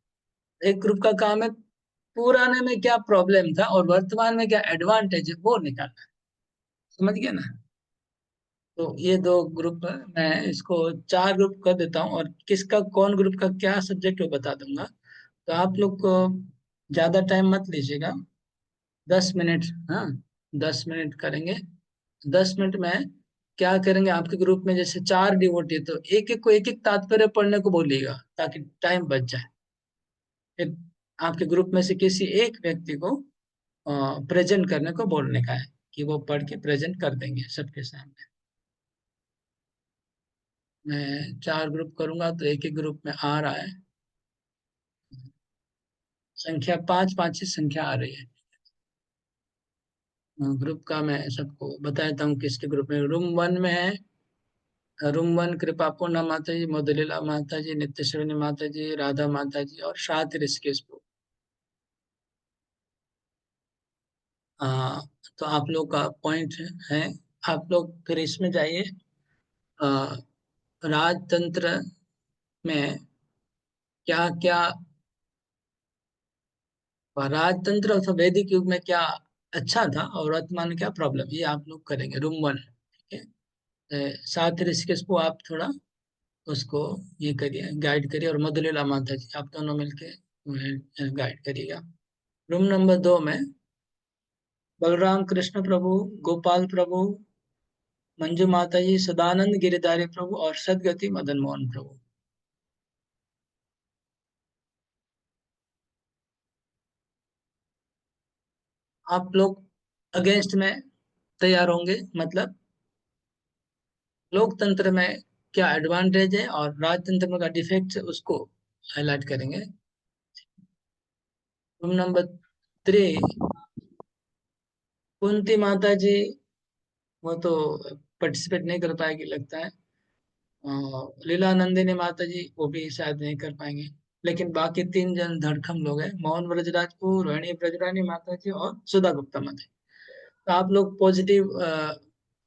एक ग्रुप का काम है पुराने में क्या प्रॉब्लम था और वर्तमान में क्या एडवांटेज है वो निकालना। समझ गया ना? तो ये दो ग्रुप है, मैं इसको चार ग्रुप कर देता हूँ और किसका कौन ग्रुप का क्या सब्जेक्ट वो बता दूंगा। तो आप लोग को ज्यादा टाइम मत लीजिएगा, 10 मिनट। हाँ, 10 मिनट करेंगे। 10 मिनट में क्या करेंगे, आपके ग्रुप में जैसे चार डिवोटी है तो एक एक को एक एक तात्पर्य पढ़ने को बोलिएगा ताकि टाइम बच जाए। फिर आपके ग्रुप में से किसी एक व्यक्ति को प्रेजेंट करने को बोलने का है कि वो पढ़ के प्रेजेंट कर देंगे सबके सामने। मैं चार ग्रुप करूंगा तो एक एक ग्रुप में आ रहा है संख्या, पांच पांच ही संख्या आ रही है। ग्रुप का मैं सबको बता देता हूँ किसके ग्रुप में। रूम 1 में है, रूम 1 कृपापूर्णा माता जी, मधुलीला माता जी, नित्यश्रेणी माता जी, राधा माता जी और सात ऋषिकेश। आ, तो आप लोग का पॉइंट है, आप लोग फिर इसमें जाइए। आ, राजतंत्र में क्या क्या, राजतंत्र अथवा वैदिक युग में क्या अच्छा था और वर्तमान में क्या प्रॉब्लम, ये आप लोग करेंगे रूम 1। ठीक है? साथ ही ऋषिकेश को आप थोड़ा उसको ये करिए, गाइड करिए, और मधुलीला माता जी आप दोनों मिलके गाइड करिएगा। रूम नंबर 2 में बलराम कृष्ण प्रभु, गोपाल प्रभु, मंजू माता जी, सदानंद गिरिधारी प्रभु और सदगति मदन मोहन प्रभु। आप लोग अगेंस्ट में तैयार होंगे, मतलब लोकतंत्र में क्या एडवांटेज है और राजतंत्र में क्या डिफेक्ट है उसको हाईलाइट करेंगे। रूम नंबर 3 कुंती माता जी, वो तो पार्टिसिपेट नहीं कर पाएगी लगता है। लीला नंदिनी माता जी वो भी शायद नहीं कर पाएंगे। लेकिन बाकी 3 जन धड़कम लोग हैं, मोहन ब्रजराजपुर, रोहिणी ब्रजरानी माता जी और सुधा गुप्ता माता जी। तो आप लोग पॉजिटिव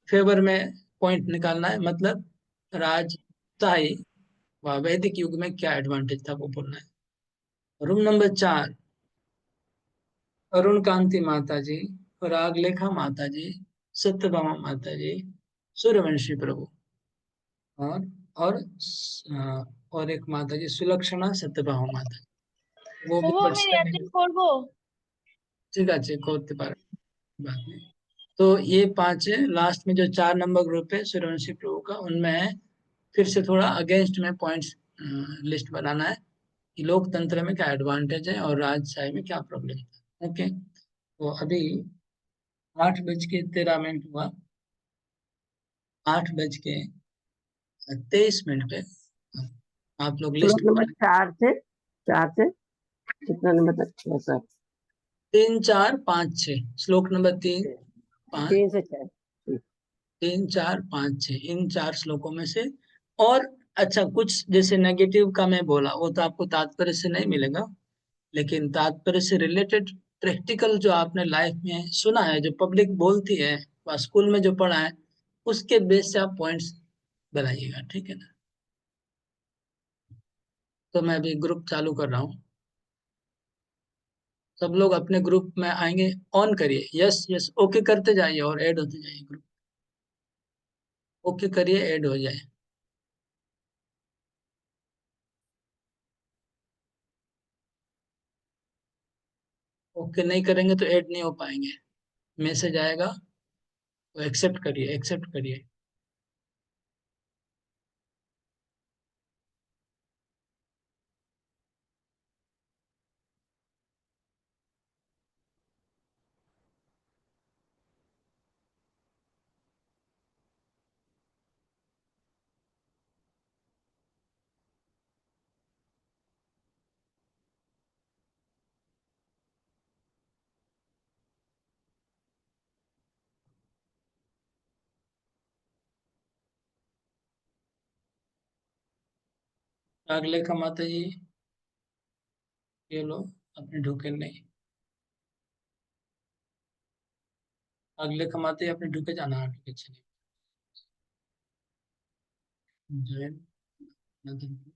फेवर में पॉइंट निकालना है, मतलब राजशाही व वैदिक युग में क्या एडवांटेज था वो बोलना है। रूम नंबर 4 अरुण कांति माता जी, रागलेखा माता जी, सत्यभामा माता जी, सूर्यवंशी प्रभु और और एक माता जी सुलक्षणा सत्यभामा माता जी, वो भी প্রভু আমি पार्टिसिपेट রেয়াতে नहीं। করব। ठीक है, करते पारे, बात नहीं। तो ये 5 है। लास्ट में जो 4 नंबर ग्रुप है सूर्यवंशी प्रभु का, उनमें है फिर से थोड़ा अगेंस्ट में पॉइंट्स लिस्ट बनाना है कि लोकतंत्र में क्या एडवांटेज है और राजशाही में क्या प्रॉब्लम है। ओके, तो अभी 8:13 हुआ, 8:23 पे आप लोग श्लोक लिस्ट नंबर बनाए। 4 से कितना नंबर तक है सर? 3, 4, 5, 6, श्लोक नंबर 3, 5, 3 से 6। 3, 4, 5, 6, इन 4 श्लोकों में से। और अच्छा, कुछ जैसे नेगेटिव का मैं बोला वो तो आपको तात्पर्य से नहीं मिलेगा, लेकिन तात्पर्य से रिलेटेड प्रैक्टिकल जो आपने लाइफ में सुना है, जो पब्लिक बोलती है व स्कूल में जो पढ़ा है, उसके बेस से आप पॉइंट्स बनाइएगा। ठीक है ना? तो मैं अभी ग्रुप चालू कर रहा हूँ, सब लोग अपने ग्रुप में आएंगे। ऑन करिए, यस यस ओके करते जाइए और ऐड होते जाइए ग्रुप। ओके करिए, ऐड हो जाए। ओके नहीं करेंगे तो ऐड नहीं हो पाएंगे, मैसेज आएगा तो एक्सेप्ट करिए, एक्सेप्ट करिए। अगले का माता जी, ये लो अपने ढूके नहीं। अगले का माता जी अपने ढूके जाना, ढूके चलिए। जय माता।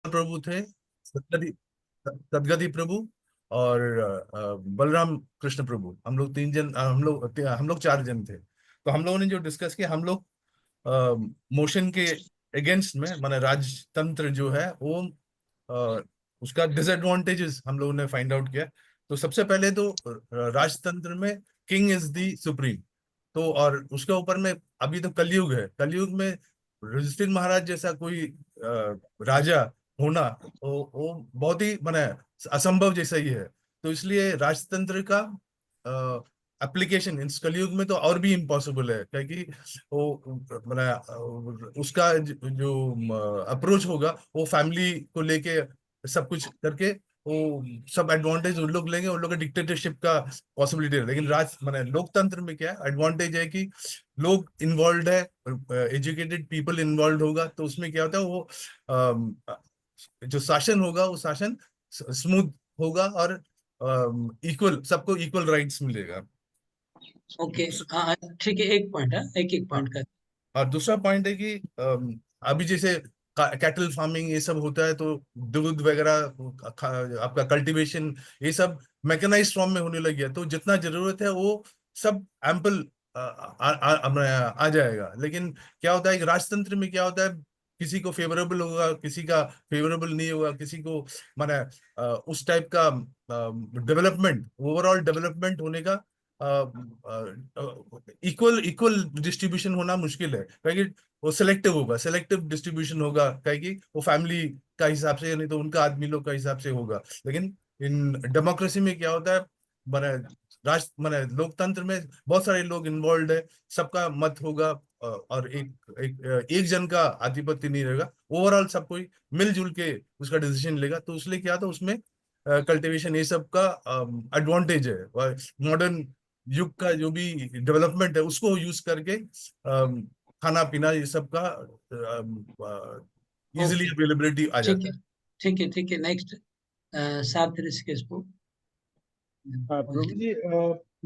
प्रभु थे, सदगति सदगति प्रभु और बलराम कृष्ण प्रभु। हम लोग 3 जन, हम लोग 4 जन थे। तो हम लोगों ने जो डिस्कस किया, हम लोग मोशन के अगेंस्ट में, माने राजतंत्र जो है वो उसका डिसएडवांटेजेस हम लोगों ने फाइंड आउट किया। तो सबसे पहले तो राजतंत्र में किंग इज द सुप्रीम। तो और उसके ऊपर में अभी तो कलयुग है, कलयुग में युधिष्ठिर महाराज जैसा कोई राजा होना वो बहुत ही माने असंभव जैसा ही है। तो इसलिए राजतंत्र का एप्लीकेशन इस कलयुग में तो और भी इम्पॉसिबल है, क्योंकि वो माने उसका जो अप्रोच होगा वो फैमिली को लेके सब कुछ करके वो सब एडवांटेज उन लोग लेंगे, उन लोग का डिक्टेटरशिप का पॉसिबिलिटी है। लेकिन राज माने लोकतंत्र में क्या एडवांटेज है कि लोग इन्वॉल्व है, एजुकेटेड पीपल इन्वॉल्व होगा, तो उसमें क्या होता है वो जो शासन होगा वो शासन स्मूथ होगा और इक्वल, सबको इक्वल राइट्स मिलेगा। ओके, हाँ ठीक है, एक पॉइंट है, एक एक पॉइंट का। और दूसरा पॉइंट है कि अभी जैसे कैटल फार्मिंग ये सब होता है, तो दूध वगैरह आपका कल्टीवेशन ये सब मैकेनाइज्ड फॉर्म में होने लग गया, तो जितना जरूरत है वो सब एम्पल आ जाएगा। लेकिन क्या होता है कि राजतंत्र में क्या होता है, किसी को फेवरेबल होगा, किसी का फेवरेबल नहीं होगा, किसी को माने उस टाइप का डेवलपमेंट, ओवरऑल डेवलपमेंट होने का इक्वल इक्वल डिस्ट्रीब्यूशन होना मुश्किल है, क्योंकि वो सिलेक्टिव होगा, सिलेक्टिव डिस्ट्रीब्यूशन होगा, क्योंकि वो फैमिली का हिसाब से, नहीं तो उनका आदमी लोग का हिसाब से होगा। लेकिन इन डेमोक्रेसी में क्या होता है, माने माने लोकतंत्र में बहुत सारे लोग इन्वॉल्व है, सबका मत होगा और एक जन का आधिपत्य नहीं रहेगा, ओवरऑल सब कोई मिलजुल के उसका डिसीजन लेगा। तो इसलिए क्या था उसमें कल्टीवेशन ये सब का एडवांटेज है। मॉडर्न युग का जो भी डेवलपमेंट है उसको यूज करके खाना पीना ये सब का इजीली अवेलेबिलिटी आ ठीक जाता है, है। ठीक है, ठीक है। नेक्स्ट सात ऋषिकेश को। हाँ प्रभु जी,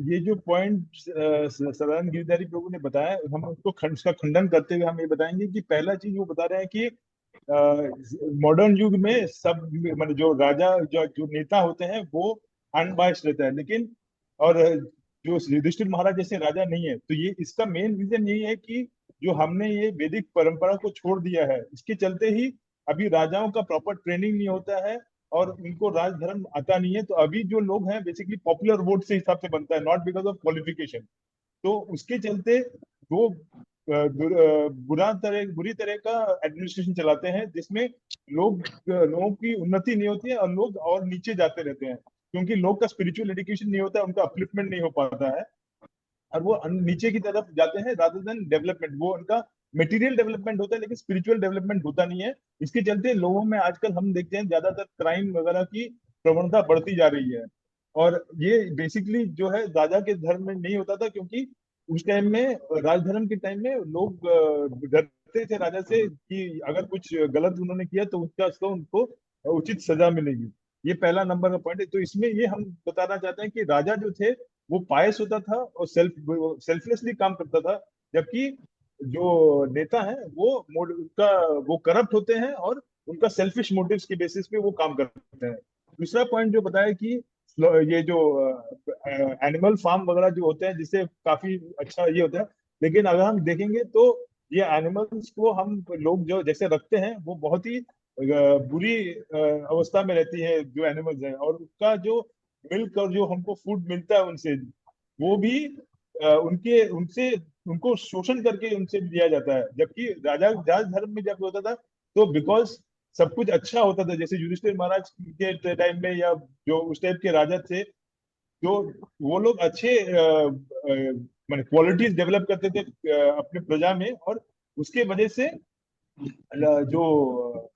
ये जो पॉइंट सदानंद गिरधारी प्रभु ने बताया, हम उसको उसका खंडन करते हुए हम ये बताएंगे कि पहला चीज वो बता रहे हैं कि मॉडर्न युग में सब मतलब जो राजा जो नेता होते हैं वो अनबायस्ड रहता है, लेकिन और जो युधिष्ठिर महाराज जैसे राजा नहीं है। तो ये इसका मेन रीजन यही है कि जो हमने ये वैदिक परंपरा को छोड़ दिया है, इसके चलते ही अभी राजाओं का प्रॉपर ट्रेनिंग नहीं होता है और उनको राजधर्म आता नहीं है। तो अभी जो लोग हैं बेसिकली पॉपुलर वोट से हिसाब से बनता है, नॉट बिकॉज ऑफ क्वालिफिकेशन। तो उसके चलते वो बुरी तरह का एडमिनिस्ट्रेशन चलाते हैं, जिसमें लोगों की उन्नति नहीं होती है और लोग और नीचे जाते रहते हैं, क्योंकि लोग का स्पिरिचुअल एजुकेशन नहीं होता है, उनका अपलिफ्टमेंट नहीं हो पाता है और वो नीचे की तरफ जाते हैं रादर देन डेवलपमेंट। वो उनका मटेरियल डेवलपमेंट होता है लेकिन स्पिरिचुअल डेवलपमेंट होता नहीं है। इसके चलते लोगों में आजकल हम देखते हैं ज्यादातर क्राइम वगैरह की प्रवणता बढ़ती जा रही है। और ये बेसिकली जो है राजा के धर्म में नहीं होता था, क्योंकि उस टाइम में राजधर्म के टाइम में लोग डरते थे राजा से कि अगर कुछ गलत उन्होंने किया तो उसका तो उनको उचित सजा मिलेगी। ये पहला नंबर का पॉइंट है। तो इसमें ये हम बताना चाहते हैं कि राजा जो थे वो पायस होता था और सेल्फलेसली काम करता था, जबकि जो नेता है उनका वो करप्ट होते हैं और उनका सेल्फिश मोटिव्स के बेसिस पे वो काम करते हैं। दूसरा पॉइंट जो बताया कि ये जो एनिमल फार्म वगैरह जो होते हैं जिससे काफी अच्छा ये होता है, लेकिन अगर हम देखेंगे तो ये एनिमल्स को हम लोग जो जैसे रखते हैं वो बहुत ही बुरी अवस्था में रहती है जो एनिमल्स हैं, और उसका जो मिल्क और जो हमको फूड मिलता है उनसे, वो भी उनके उनसे उनको शोषण करके उनसे दिया जाता है। जबकि राजा राज धर्म में जब होता था तो बिकॉज सब कुछ अच्छा होता था, जैसे युधिष्ठिर महाराज के टाइम में या जो उस टाइप के राजा थे, जो वो लोग अच्छे माने क्वालिटीज डेवलप करते थे अपने प्रजा में, और उसके वजह से जो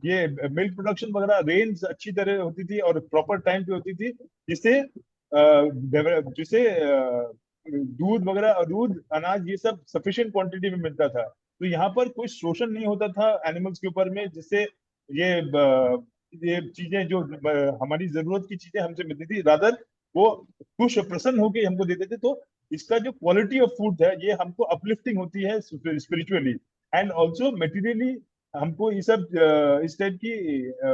ये मिल्क प्रोडक्शन वगैरह रेंज अच्छी तरह होती थी और प्रॉपर टाइम पे होती थी, जिससे जिसे दूध वगैरह, दूध अनाज ये सब सफिशिएंट क्वांटिटी में मिलता था। तो यहाँ पर कोई शोषण नहीं होता था एनिमल्स के ऊपर में, जिससे ये चीजें जो हमारी जरूरत की चीजें हमसे मिलती थी, रादर वो खुश और प्रसन्न होकर हमको देते थे। तो इसका जो क्वालिटी ऑफ फूड है ये हमको अपलिफ्टिंग होती है स्पिरिचुअली एंड ऑल्सो मटेरियली। हमको ये सब इस टाइप की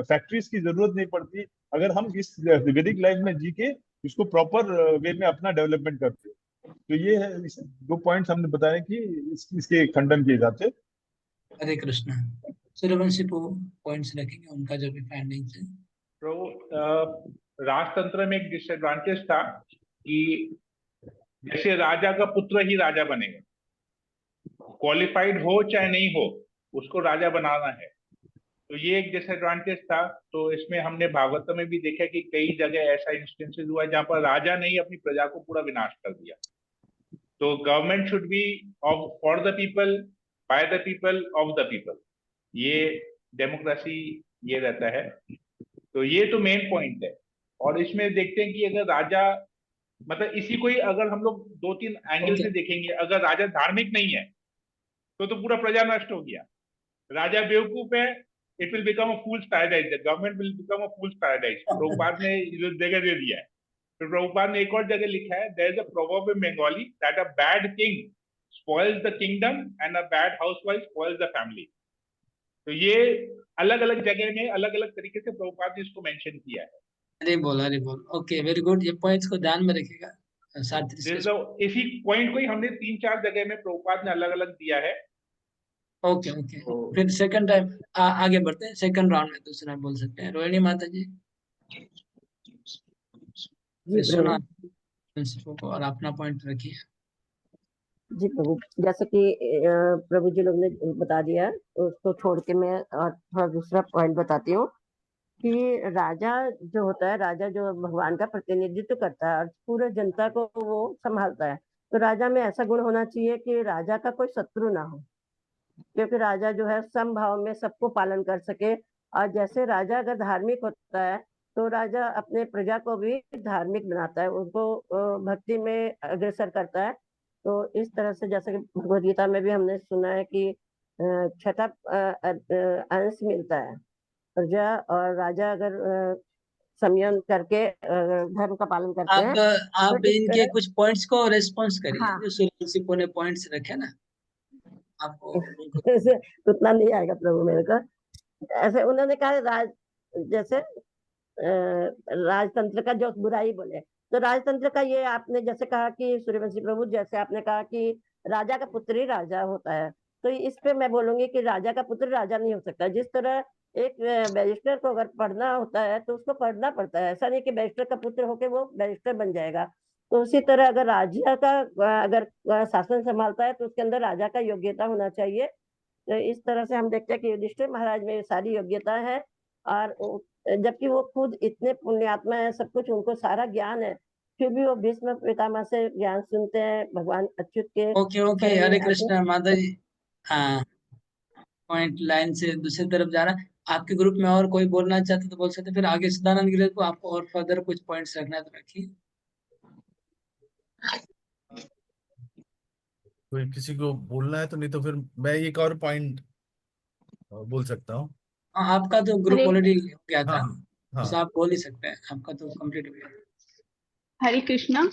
फैक्ट्रीज की जरूरत नहीं पड़ती अगर हम इस वैदिक लाइफ में जी के इसको प्रॉपर वे में अपना डेवलपमेंट करते हैं। तो ये है, दो पॉइंट्स हमने बताए कि इसके खंडन के हिसाब से। हरे कृष्णा। सूर्यवंशी पॉइंट्स रखेंगे उनका जो भी फाइंडिंग्स है। तो राजतंत्र में एक डिसएडवांटेज था कि जैसे राजा का पुत्र ही राजा बनेगा, क्वालिफाइड हो चाहे नहीं हो, उसको राजा बनाना है। तो ये एक डिसएडवांटेज था। तो इसमें हमने भागवत में भी देखा कि कई जगह ऐसा इंस्टेंसेस हुआ है जहां पर राजा ने ही अपनी प्रजा को पूरा विनाश कर दिया। तो government should be of for the people, by the people, of the people. ये डेमोक्रेसी ये रहता है। तो ये तो मेन पॉइंट है। और इसमें देखते हैं कि अगर राजा, मतलब इसी को ही अगर हम लोग दो तीन एंगल से देखेंगे, अगर राजा धार्मिक नहीं है तो पूरा प्रजा नष्ट हो गया। राजा बेवकूफ है, it will become a fools paradise, the government will become a fools paradise. Prabhupada ने जगह दे दिया है। तो प्रभुपाद ने एक और जगह लिखा है, there is a proverb in Bengali that a bad king spoils the kingdom and a bad housewife spoils the family. तो ये अलग अलग जगह में अलग अलग तरीके से प्रभुपाद ने इसको मेंशन किया है। अरे बोल। Okay, very good. ये पॉइंट्स को ध्यान में रखिएगा। इसी पॉइंट को ही हमने 3-4 जगह में प्रभुपाद ने अलग अलग दिया है। ओके फिर सेकंड टाइम आगे बढ़ते हैं। सेकंड राउंड में दूसरा बोल सकते हैं। रोहिणी माता जी, जी सुना प्रभु। को और अपना पॉइंट रखिए। जी प्रभु, जैसे कि प्रभु जी लोग ने बता दिया, उसको छोड़ के मैं और थोड़ा दूसरा पॉइंट बताती हूँ कि राजा जो होता है, राजा जो भगवान का प्रतिनिधित्व करता है और पूरे जनता को वो संभालता है। तो राजा में ऐसा गुण होना चाहिए कि राजा का कोई शत्रु ना हो, क्योंकि राजा जो है समभाव में सबको पालन कर सके। और जैसे राजा अगर धार्मिक होता है तो राजा अपने प्रजा को भी धार्मिक बनाता है, उनको भक्ति में अग्रसर करता है। तो इस तरह से जैसे कि भगवद गीता में भी हमने सुना है कि छठा अंश मिलता है। प्रजा और राजा अगर संयम करके धर्म का पालन करते हैं आप तो इस इनके तरह। कुछ पॉइंट्स को रेस्पॉन्स करिए। हाँ, जो सूर्यवंशी ने पॉइंट्स रखे ना, आपको ऐसे उतना नहीं आएगा प्रभु मेरे को। ऐसे उन्होंने कहा जैसे राजतंत्र का जो बुराई बोले, तो राजतंत्र का ये आपने जैसे कहा कि सूर्यवंशी प्रभु, जैसे आपने कहा कि राजा का पुत्र ही राजा होता है, तो इस पे मैं बोलूंगी कि राजा का पुत्र राजा नहीं हो सकता। जिस तरह एक बैरिस्टर को अगर पढ़ना होता है तो उसको पढ़ना पड़ता है, ऐसा नहीं कि बैरिस्टर का पुत्र होके वो बैरिस्टर बन जाएगा। तो उसी तरह अगर राज्य का अगर शासन संभालता है तो उसके अंदर राजा का योग्यता होना चाहिए। तो इस तरह से हम देखते हैं कि युधिष्ठिर महाराज में सारी योग्यता है, और जबकि वो खुद इतने पुण्यात्मा है, सब कुछ उनको सारा ज्ञान है, फिर भी वो भीष्म पितामह से ज्ञान सुनते हैं भगवान अच्युत के ओके हरे कृष्ण माता जी। हाँ, पॉइंट लाइन से दूसरी तरफ जा रहा है। आपके ग्रुप में और कोई बोलना चाहते तो बोल सकते, फिर आगे सदानंद गिरी को आपको और फर्दर कुछ पॉइंट्स रखना है तो रखिए। कोई किसी को बोलना है तो, नहीं तो फिर मैं एक और पॉइंट बोल सकता हूँ। हाँ, आपका तो ग्रुप ऑलरेडी हो गया था, हाँ बस आप बोल ही सकते हैं, आपका तो कंप्लीट हो गया। हरे कृष्णा।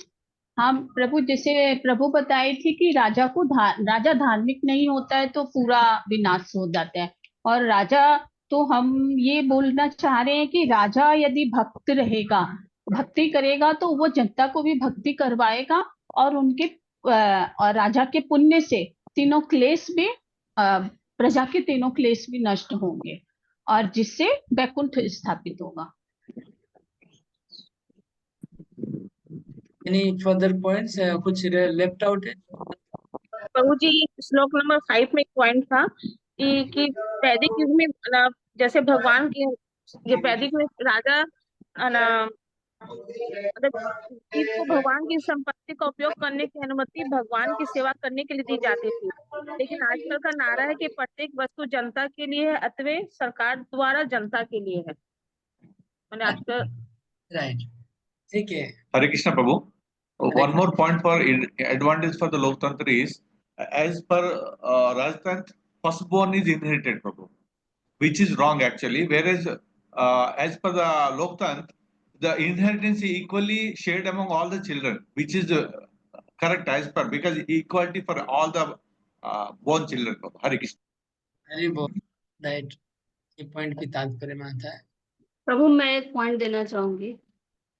हाँ प्रभु, जैसे प्रभु बताए थे कि राजा धार्मिक नहीं होता है तो पूरा विनाश हो जाता है। और राजा, तो हम ये बोलना चाह रहे हैं कि राजा यदि भक्त रहेगा, भक्ति करेगा, तो वो जनता को भी भक्ति करवाएगा। और और राजा के पुण्य से तीनों क्लेश भी, प्रजा के तीनों क्लेश भी नष्ट होंगे, और जिससे वैकुंठ स्थापित होगा। एनी फर्दर पॉइंट्स, कुछ लेफ्ट आउट है? प्रभु जी, श्लोक नंबर 5 में एक पॉइंट था कि वैदिक युग में जैसे भगवान की, ये वैदिक में राजा मतलब को भगवान की संपत्ति का उपयोग करने की अनुमति भगवान की सेवा करने के लिए दी जाती थी। लेकिन आजकल का नारा है कि प्रत्येक वस्तु जनता के लिए है, अथवा सरकार द्वारा जनता के लिए है। मैंने आजकल राइट, ठीक है। Hare Krishna Prabhu. One more point for advantage for the Loktantra is, as per Rajtantra, firstborn is inherited, Prabhu, which is wrong actually. Whereas as per the Loktantra, the inheritance is equally shared among all the children, which is correct as per, because equality for all the born children. Hare Krishna. Hari बोल। That ये point की तात्पर्य में आता है। प्रभु मैं एक point देना चाहूंगी।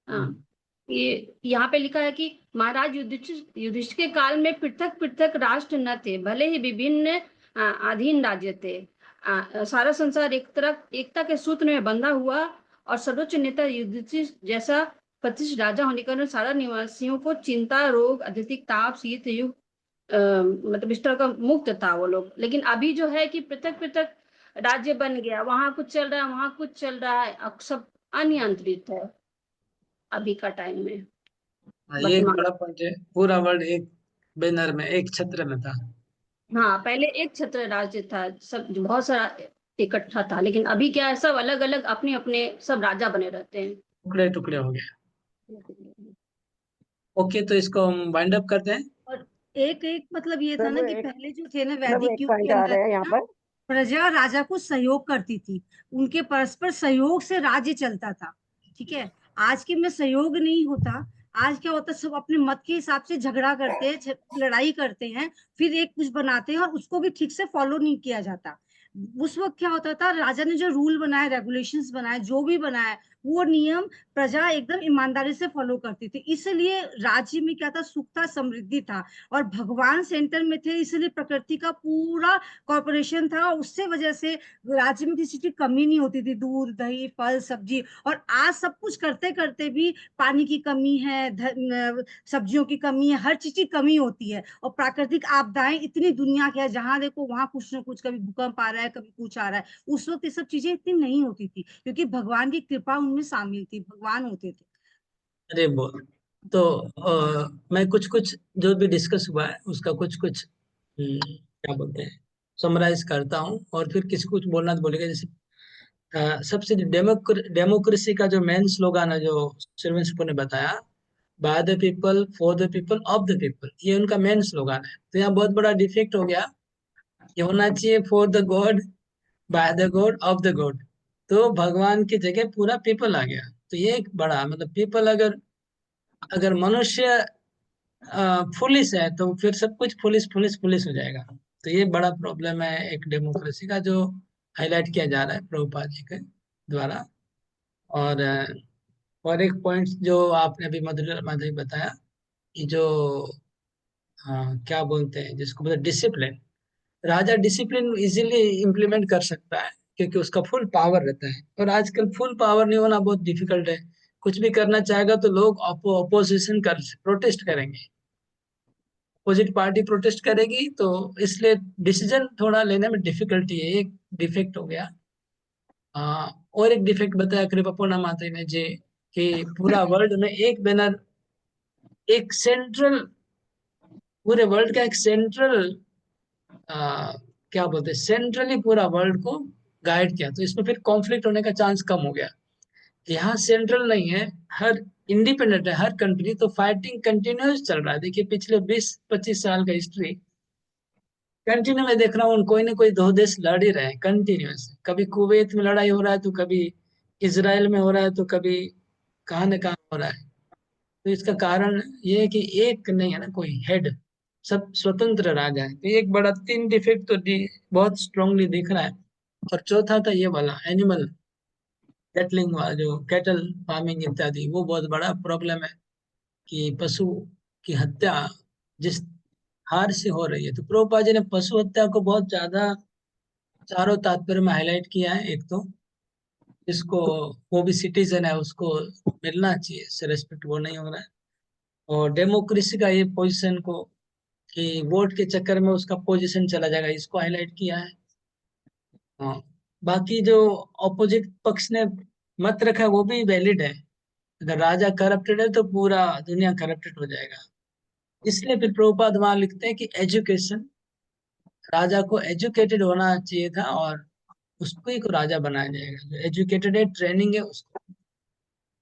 हम्म, ये यहाँ पे लिखा है कि महाराज युधिष्ठिर के काल में पृथक पृथक राष्ट्र न थे, भले ही विभिन्न अधीन राज्य थे। सारा संसार एक तरफ एकता के सूत्र में बंधा हुआ और सर्वोच्च नेता युधिष्ठिर जैसा प्रतिष्ठित राजा होने के कारण सारा निवासियों को चिंता, रोग, अत्यधिक ताप, शीत, युग मतलब इस तरह का मुक्त था वो लोग। लेकिन अभी जो है कि पृथक पृथक राज्य बन गया, वहां कुछ चल रहा है, वहां कुछ चल रहा है, अब सब अनियंत्रित है अभी का टाइम में। ये एक वर्तमान बड़ा पॉइंट है। पूरा वर्ल्ड एक बैनर में, एक छत्र में था। हाँ, पहले एक छत्र राज्य था, सब बहुत सारा इकट्ठा था, लेकिन अभी क्या है, सब अलग अलग अपने अपने सब राजा बने रहते हैं। टुकड़े टुकड़े हो गए। ओके, तो इसको हम वाइंड अप करते हैं। और एक एक मतलब ये था ना कि पहले जो थे ना प्रभु वैदिक एक युग पॉइंट के आ अंदर रहा है यहाँ ना, पर। प्रजा राजा को सहयोग करती थी, उनके परस्पर सहयोग से राज्य चलता था। ठीक है, आज के में सहयोग नहीं होता। आज क्या होता है, सब अपने मत के हिसाब से झगड़ा करते हैं, लड़ाई करते हैं, फिर एक कुछ बनाते हैं और उसको भी ठीक से फॉलो नहीं किया जाता। उस वक्त क्या होता था, राजा ने जो रूल बनाए, रेगुलेशंस बनाए, जो भी बनाए, वो नियम प्रजा एकदम ईमानदारी से फॉलो करती थी। इसलिए राज्य में क्या था, सुख था, समृद्धि था, और भगवान सेंटर में थे, इसलिए प्रकृति का पूरा कॉर्पोरेशन था। उससे वजह से राज्य में किसी की कमी नहीं होती थी, दूध, दही, फल, सब्जी। और आज सब कुछ करते करते भी पानी की कमी है, सब्जियों की कमी है, हर चीज की कमी होती है। और प्राकृतिक आपदाएं इतनी दुनिया की है, जहां देखो वहां कुछ ना कुछ, कभी भूकंप आ रहा है, कभी कुछ आ रहा है। उस वक्त ये सब चीजें इतनी नहीं होती थी, क्योंकि भगवान की कृपा उनमें शामिल थी, भगवान होते थे। अरे बोल। तो मैं कुछ कुछ जो भी डिस्कस हुआ है उसका कुछ कुछ क्या बोलते हैं, समराइज करता हूँ, और फिर किसी कुछ बोलना तो बोलेगा। जैसे सबसे डेमोक्रेसी का जो मेन स्लोगन है, जो सिल्वन सुपर ने बताया, by the people, for the people, of the people, ये उनका मेन स्लोगन है। तो यहाँ बहुत बड़ा डिफेक्ट हो गया। ये होना चाहिए for the God, by the God, of the God. तो भगवान की जगह पूरा पीपल आ गया। तो ये एक बड़ा मतलब, पीपल अगर अगर मनुष्य पुलिस है तो फिर सब कुछ पुलिस पुलिस पुलिस हो जाएगा। तो ये बड़ा प्रॉब्लम है एक डेमोक्रेसी का, जो हाईलाइट किया जा रहा है प्रभुपाद जी के द्वारा। और और एक पॉइंट जो आपने अभी मधुर माधवी बताया, कि जो क्या बोलते हैं जिसको बोलते डिसिप्लिन, राजा डिसिप्लिन इजीली इम्प्लीमेंट कर सकता है, क्योंकि उसका फुल पावर रहता है। और आजकल फुल पावर नहीं होना बहुत डिफिकल्ट है। कुछ भी करना चाहेगा तो लोग अपोजिशन कर प्रोटेस्ट करेंगे, अपोजिट पार्टी प्रोटेस्ट करेगी, तो इसलिए डिसीजन थोड़ा लेने में डिफिकल्टी है। एक डिफेक्ट हो गया। और एक डिफेक्ट बताया कृपापूर्णा माता ने जी, कि पूरा वर्ल्ड में एक बैनर, एक सेंट्रल, पूरे वर्ल्ड का एक सेंट्रल क्या बोलते हैं, सेंट्रली पूरा वर्ल्ड को गाइड किया। तो इसमें फिर कॉन्फ्लिक्ट होने का चांस कम हो गया। यहाँ सेंट्रल नहीं है, हर इंडिपेंडेंट है हर कंट्री। तो फाइटिंग कंटिन्यूस चल रहा है। देखिए पिछले 20-25 साल का हिस्ट्री कंटिन्यू में देख रहा हूँ, कोई ना कोई दो देश लड़ ही रहे हैं कंटिन्यूस। कभी कुवैत में लड़ाई हो रहा है, तो कभी इसराइल में हो रहा है, तो कभी कहाँ न कहाँ हो रहा है। तो इसका कारण ये है कि एक नहीं है ना कोई हेड, सब स्वतंत्र राजा है। तो ये एक बड़ा तीन डिफेक्ट तो बहुत स्ट्रांगली दिख रहा है। और चौथा था ये वाला एनिमल कैटलिंग वाला, जो कैटल फार्मिंग इत्यादि, वो बहुत बड़ा प्रॉब्लम है, कि पशु की हत्या जिस हार से हो रही है। तो प्रभुपाद जी ने पशु हत्या को बहुत ज्यादा चारों तात्पर्य में हाईलाइट किया है। एक तो जिसको, वो भी सिटीजन है, उसको मिलना चाहिए इससे रेस्पेक्ट, वो नहीं हो रहा है। और डेमोक्रेसी का ये पोजीशन को, कि वोट के चक्कर में उसका पोजीशन चला जाएगा, इसको हाईलाइट किया है। हाँ, बाकी जो ऑपोजिट पक्ष ने मत रखा है वो भी वैलिड है। अगर राजा करप्टेड है तो पूरा दुनिया करप्टेड हो जाएगा। इसलिए फिर प्रभुपाद वहां लिखते हैं कि एजुकेशन, राजा को एजुकेटेड होना चाहिए था, और उसको ही को राजा बनाया जाएगा। जो एजुकेटेड है, ट्रेनिंग है उसको।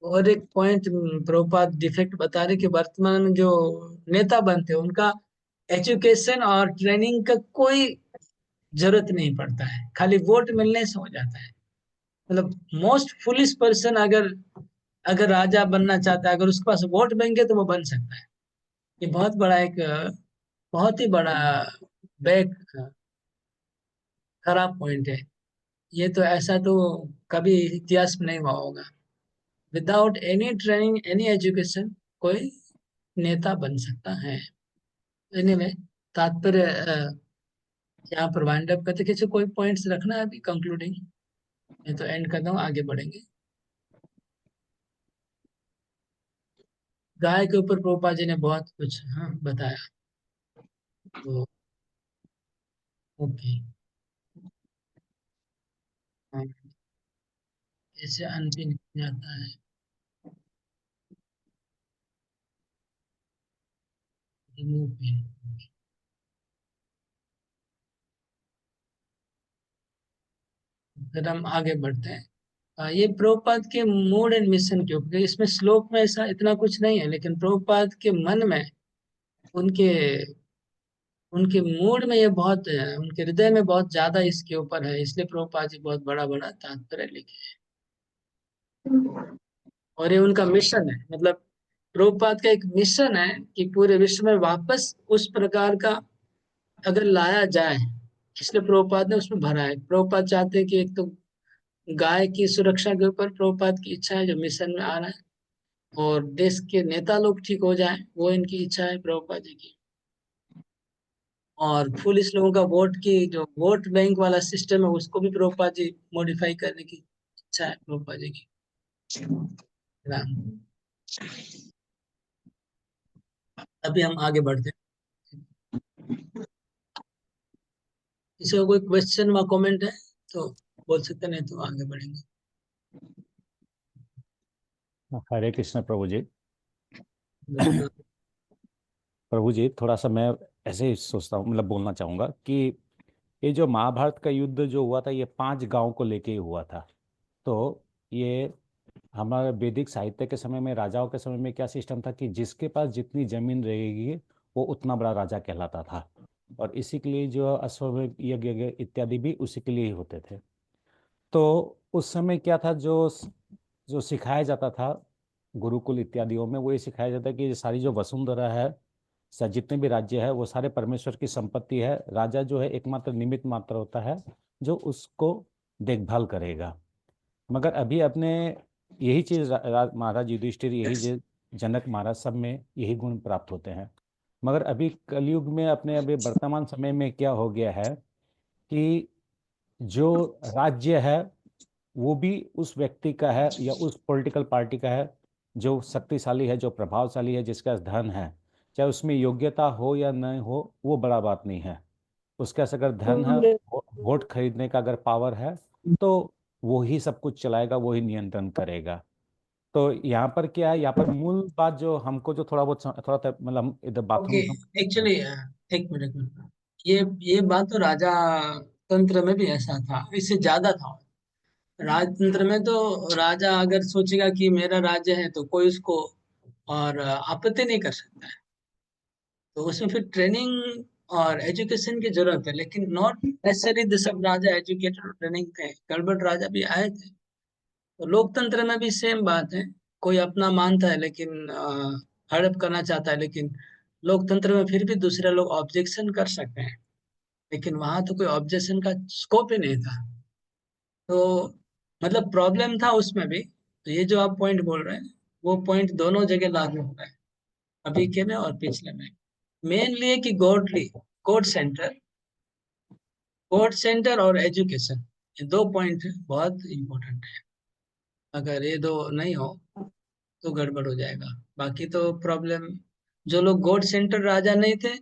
और एक पॉइंट प्रभुपाद डिफेक्ट बता रहे कि वर्तमान में जो नेता बनते हैं उनका एजुकेशन और ट्रेनिंग का कोई जरूरत नहीं पड़ता है, खाली वोट मिलने से हो जाता है। मतलब मोस्ट फुलिश पर्सन अगर अगर राजा बनना चाहता है, अगर उसके पास वोट बनेंगे तो वो बन सकता है। ये बहुत बड़ा एक बहुत ही बड़ा बैक खराब पॉइंट है। ये तो ऐसा तो कभी इतिहास में नहीं हुआ होगा। Without any training any education कोई नेता बन सकता है। एनीवे, तात्पर्य यहाँ पर वाइंड अप करते, किसी कोई पॉइंट्स रखना है अभी कंक्लूडिंग? मैं तो एंड करता हूँ, आगे बढ़ेंगे। गाय के ऊपर प्रभुपाद जी ने बहुत कुछ बताया, तो ओके। हाँ, कैसे अनपिन जाता है, रिमूव पिन। फिर हम आगे बढ़ते हैं। ये प्रभुपाद के मूड एंड मिशन के ऊपर, इसमें श्लोक में ऐसा इतना कुछ नहीं है, लेकिन प्रभुपाद के मन में, उनके उनके मूड में ये बहुत उनके हृदय में बहुत ज्यादा इसके ऊपर है, इसलिए प्रभुपाद जी बहुत बड़ा बड़ा तात्पर्य लिखे हैं। और ये उनका मिशन है, मतलब प्रभुपाद का एक मिशन है कि पूरे विश्व में वापस उस प्रकार का अगर लाया जाए, इसलिए प्रभुपाद ने उसमें भरा है। प्रभुपाद चाहते हैं कि एक तो गाय की सुरक्षा के ऊपर प्रभुपाद की इच्छा है जो मिशन में आ रहा है, और देश के नेता लोग ठीक हो जाए, वो इनकी इच्छा है प्रभुपाद जी की। और पुलिस लोगों का वोट की जो वोट बैंक वाला सिस्टम है, उसको भी प्रभुपाद जी मॉडिफाई करने की इच्छा है प्रभुपाद जी की। राम। अभी हम आगे बढ़ते हैं। किसी को कोई क्वेश्चन व कमेंट है तो बोल सकते, नहीं तो आगे बढ़ेंगे। हरे कृष्ण प्रभु जी। बिल्कुल। प्रभु जी, थोड़ा सा मैं ऐसे ही सोचता हूँ, मतलब बोलना चाहूँगा कि ये जो महाभारत का युद्ध जो हुआ था, ये 5 गांव को लेके ही हुआ था। तो ये हमारे वैदिक साहित्य के समय में, राजाओं के समय में क्या सिस्टम था कि जिसके पास जितनी जमीन रहेगी वो उतना बड़ा राजा कहलाता था। और इसी के लिए जो अश्वमेध यज्ञ इत्यादि भी उसी के लिए ही होते थे। तो उस समय क्या था, जो जो सिखाया जाता था गुरुकुल इत्यादियों में, वो ये सिखाया जाता है कि ये सारी जो वसुंधरा है, जितने भी राज्य है, वो सारे परमेश्वर की संपत्ति है। राजा जो है एकमात्र निमित्त मात्र होता है जो उसको देखभाल करेगा। मगर अभी अपने यही चीज महाराज युधिष्ठिर, यही जनक महाराज, सब में यही गुण प्राप्त होते हैं। मगर अभी कलयुग में, अपने अभी वर्तमान समय में क्या हो गया है कि जो राज्य है वो भी उस व्यक्ति का है या उस पॉलिटिकल पार्टी का है जो शक्तिशाली है, जो प्रभावशाली है, जिसका धन है। चाहे उसमें योग्यता हो या नहीं हो, वो बड़ा बात नहीं है। उसके पास अगर धन है, वोट खरीदने का अगर पावर है, तो वो ही सब कुछ चलाएगा, वो ही नियंत्रण करेगा। तो यहाँ पर क्या है, यहाँ पर मूल बात जो हमको जो थोड़ा बहुत मतलब हम इधर ओके, बाथरूम हम। एक्चुअली एक मिनट, ये बात तो राजा तंत्र में भी ऐसा था, इससे ज्यादा था। राजतंत्र में तो राजा अगर सोचेगा कि मेरा राज्य है तो कोई उसको और आपत्ति नहीं कर सकता है। तो उसमें फिर ट्रेनिंग और एजुकेशन की जरूरत है, लेकिन नॉट नेसेसरी सब राजा एजुकेटेड और ट्रेनिंग थे, गड़बड़ राजा भी आए थे। तो लोकतंत्र में भी सेम बात है, कोई अपना मानता है लेकिन हड़प करना चाहता है, लेकिन लोकतंत्र में फिर भी दूसरे लोग ऑब्जेक्शन कर सकते हैं, लेकिन वहां तो कोई ऑब्जेक्शन का स्कोप ही नहीं था। तो मतलब प्रॉब्लम था उसमें भी। तो ये जो आप पॉइंट बोल रहे हैं, वो पॉइंट दोनों जगह लागू हो रहा है, अभी के में और पिछले में। मेनली है कि कोड सेंटर और एजुकेशन, ये 2 पॉइंट बहुत इंपॉर्टेंट है। अगर ये 2 नहीं हो तो गड़बड़ हो जाएगा। बाकी तो प्रॉब्लम, जो लोग गॉड सेंटर राजा नहीं थे,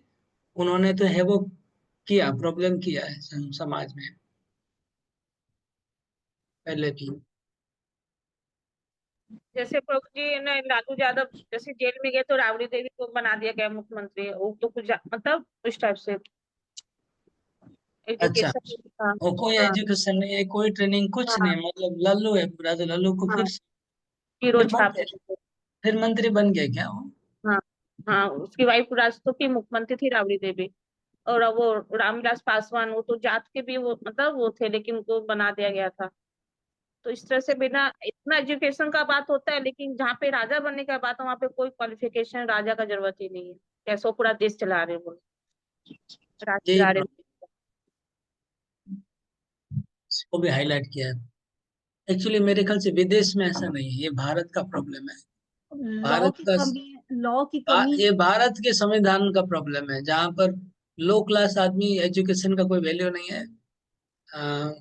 उन्होंने तो है वो किया, प्रॉब्लम किया है समाज में पहले भी। जैसे प्रभु जी ने लालू यादव जैसे जेल में गए तो राबड़ी देवी को बना दिया गया मुख्यमंत्री, वो तो कुछ मतलब उस टाइप से अच्छा, एजुकेशन। हाँ और कोई हाँ एजुकेशन नहीं है, कोई ट्रेनिंग, कुछ हाँ नहीं, मतलब लल्लू है पूरा, तो लल्लू को हाँ, हीरो फिर बन छाप। गए, फिर मंत्री बन गए क्या वो? हाँ हाँ, उसकी वाइफ राजस्थान की मुख्यमंत्री थी राबड़ी देवी। और अब वो रामविलास पासवान, वो तो जात के भी वो मतलब वो थे, लेकिन उनको बना दिया गया था। तो इस तरह से बिना इतना एजुकेशन का बात होता है, लेकिन जहाँ पे राजा बनने का बात है वहाँ पे कोई क्वालिफिकेशन राजा का जरूरत ही नहीं है। कैसे वो पूरा देश चला रहे वो, राज यही चला रहे। को भी हाईलाइट किया है। एक्चुअली मेरे ख्याल से विदेश में ऐसा नहीं है, ये भारत का प्रॉब्लम है। लॉ भारत की का कमी ये भारत के संविधान का प्रॉब्लम है, जहाँ पर लो क्लास आदमी, एजुकेशन का कोई वैल्यू नहीं है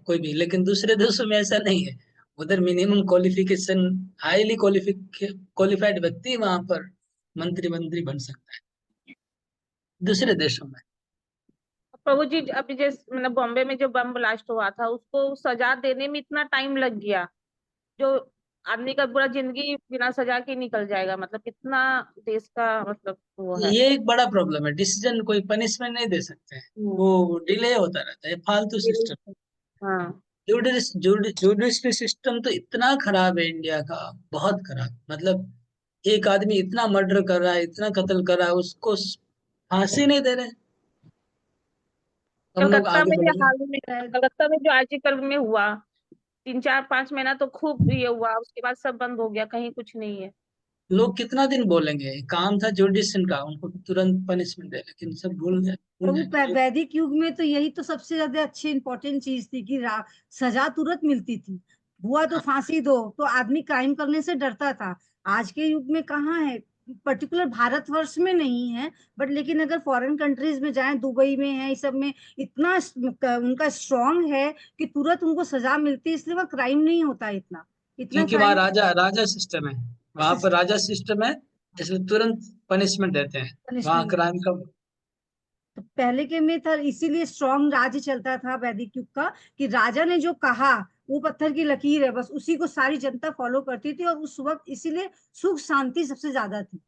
कोई भी। लेकिन दूसरे देशों में ऐसा नहीं है, उधर मिनिमम क्वालिफिकेशन, हाईली क्वालिफाइड व्यक्ति वहां पर मंत्री बन सकता है दूसरे देशों में। प्रभु जी, अभी जैसे मतलब बॉम्बे में जो बम ब्लास्ट हुआ था, उसको सजा देने में इतना टाइम लग गया, जो आदमी का पूरा जिंदगी बिना सजा के निकल जाएगा। मतलब कितना देश का मतलब वो है। ये एक बड़ा प्रॉब्लम है, डिसीजन कोई पनिशमेंट नहीं दे सकते हैं, वो डिले होता रहता है, फालतू सिस्टम। हाँ, जुडिशरी सिस्टम तो इतना खराब है इंडिया का, बहुत खराब। मतलब एक आदमी इतना मर्डर कर रहा है, इतना कत्ल कर रहा है, उसको फांसी नहीं दे रहे। हम लोग कलकत्ता आगे में बढ़ ये रहे हाल में, कलकत्ता में जो आर्टिकल में हुआ, 3-4-5 महीना तो खूब ये हुआ, उसके बाद सब बंद हो गया, कहीं कुछ नहीं है। लोग कितना दिन बोलेंगे, काम था जुडिशन का, उनको तुरंत पनिशमेंट दे, लेकिन सब भूल गए। वैदिक युग में तो यही तो सबसे ज्यादा अच्छी इंपॉर्टेंट चीज थी कि सजा तुरंत मिलती थी। हुआ तो फांसी दो, तो आदमी क्राइम करने से डरता था। आज के युग में कहाँ है, पर्टिकुलर भारतवर्ष में नहीं है, बट लेकिन अगर फॉरेन कंट्रीज में जाएं, दुबई में है, इस सब में इतना उनका स्ट्रांग है कि तुरंत उनको सजा मिलती है, इसलिए वहाँ क्राइम नहीं होता इतना इतना क्योंकि वहाँ क्राइम। राजा सिस्टम है, वहां पर राजा सिस्टम है, इसलिए तुरंत पनिशमेंट देते हैं। वहाँ पनिशमेंट क्राइम का तो पहले के में था, इसीलिए स्ट्रांग राज्य चलता था वैदिक युग का, कि राजा ने जो कहा वो पत्थर की लकीर है, बस उसी को सारी जनता फॉलो करती थी, और उस वक्त इसीलिए सुख शांति सबसे ज्यादा थी।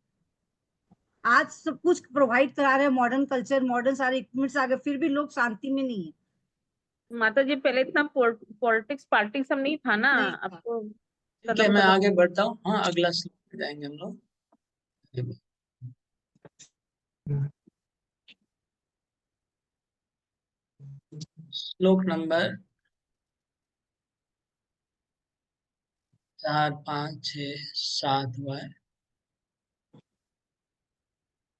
आज सब कुछ प्रोवाइड करा रहे हैं, मॉडर्न कल्चर, मॉडर्न सारे इक्विपमेंट्स आ गए, फिर भी लोग शांति में नहीं है। माता जी, पहले इतना पॉलिटिक्स पार्टी सब नहीं था ना, नहीं अब था। तो ठीक है, कदम मैं कदम। आगे बढ़ता हूँ। हाँ, अगला स्लाइड पे जाएंगे हम लोग। श्लोक नंबर 4, 5, 6, 7 हुआ है।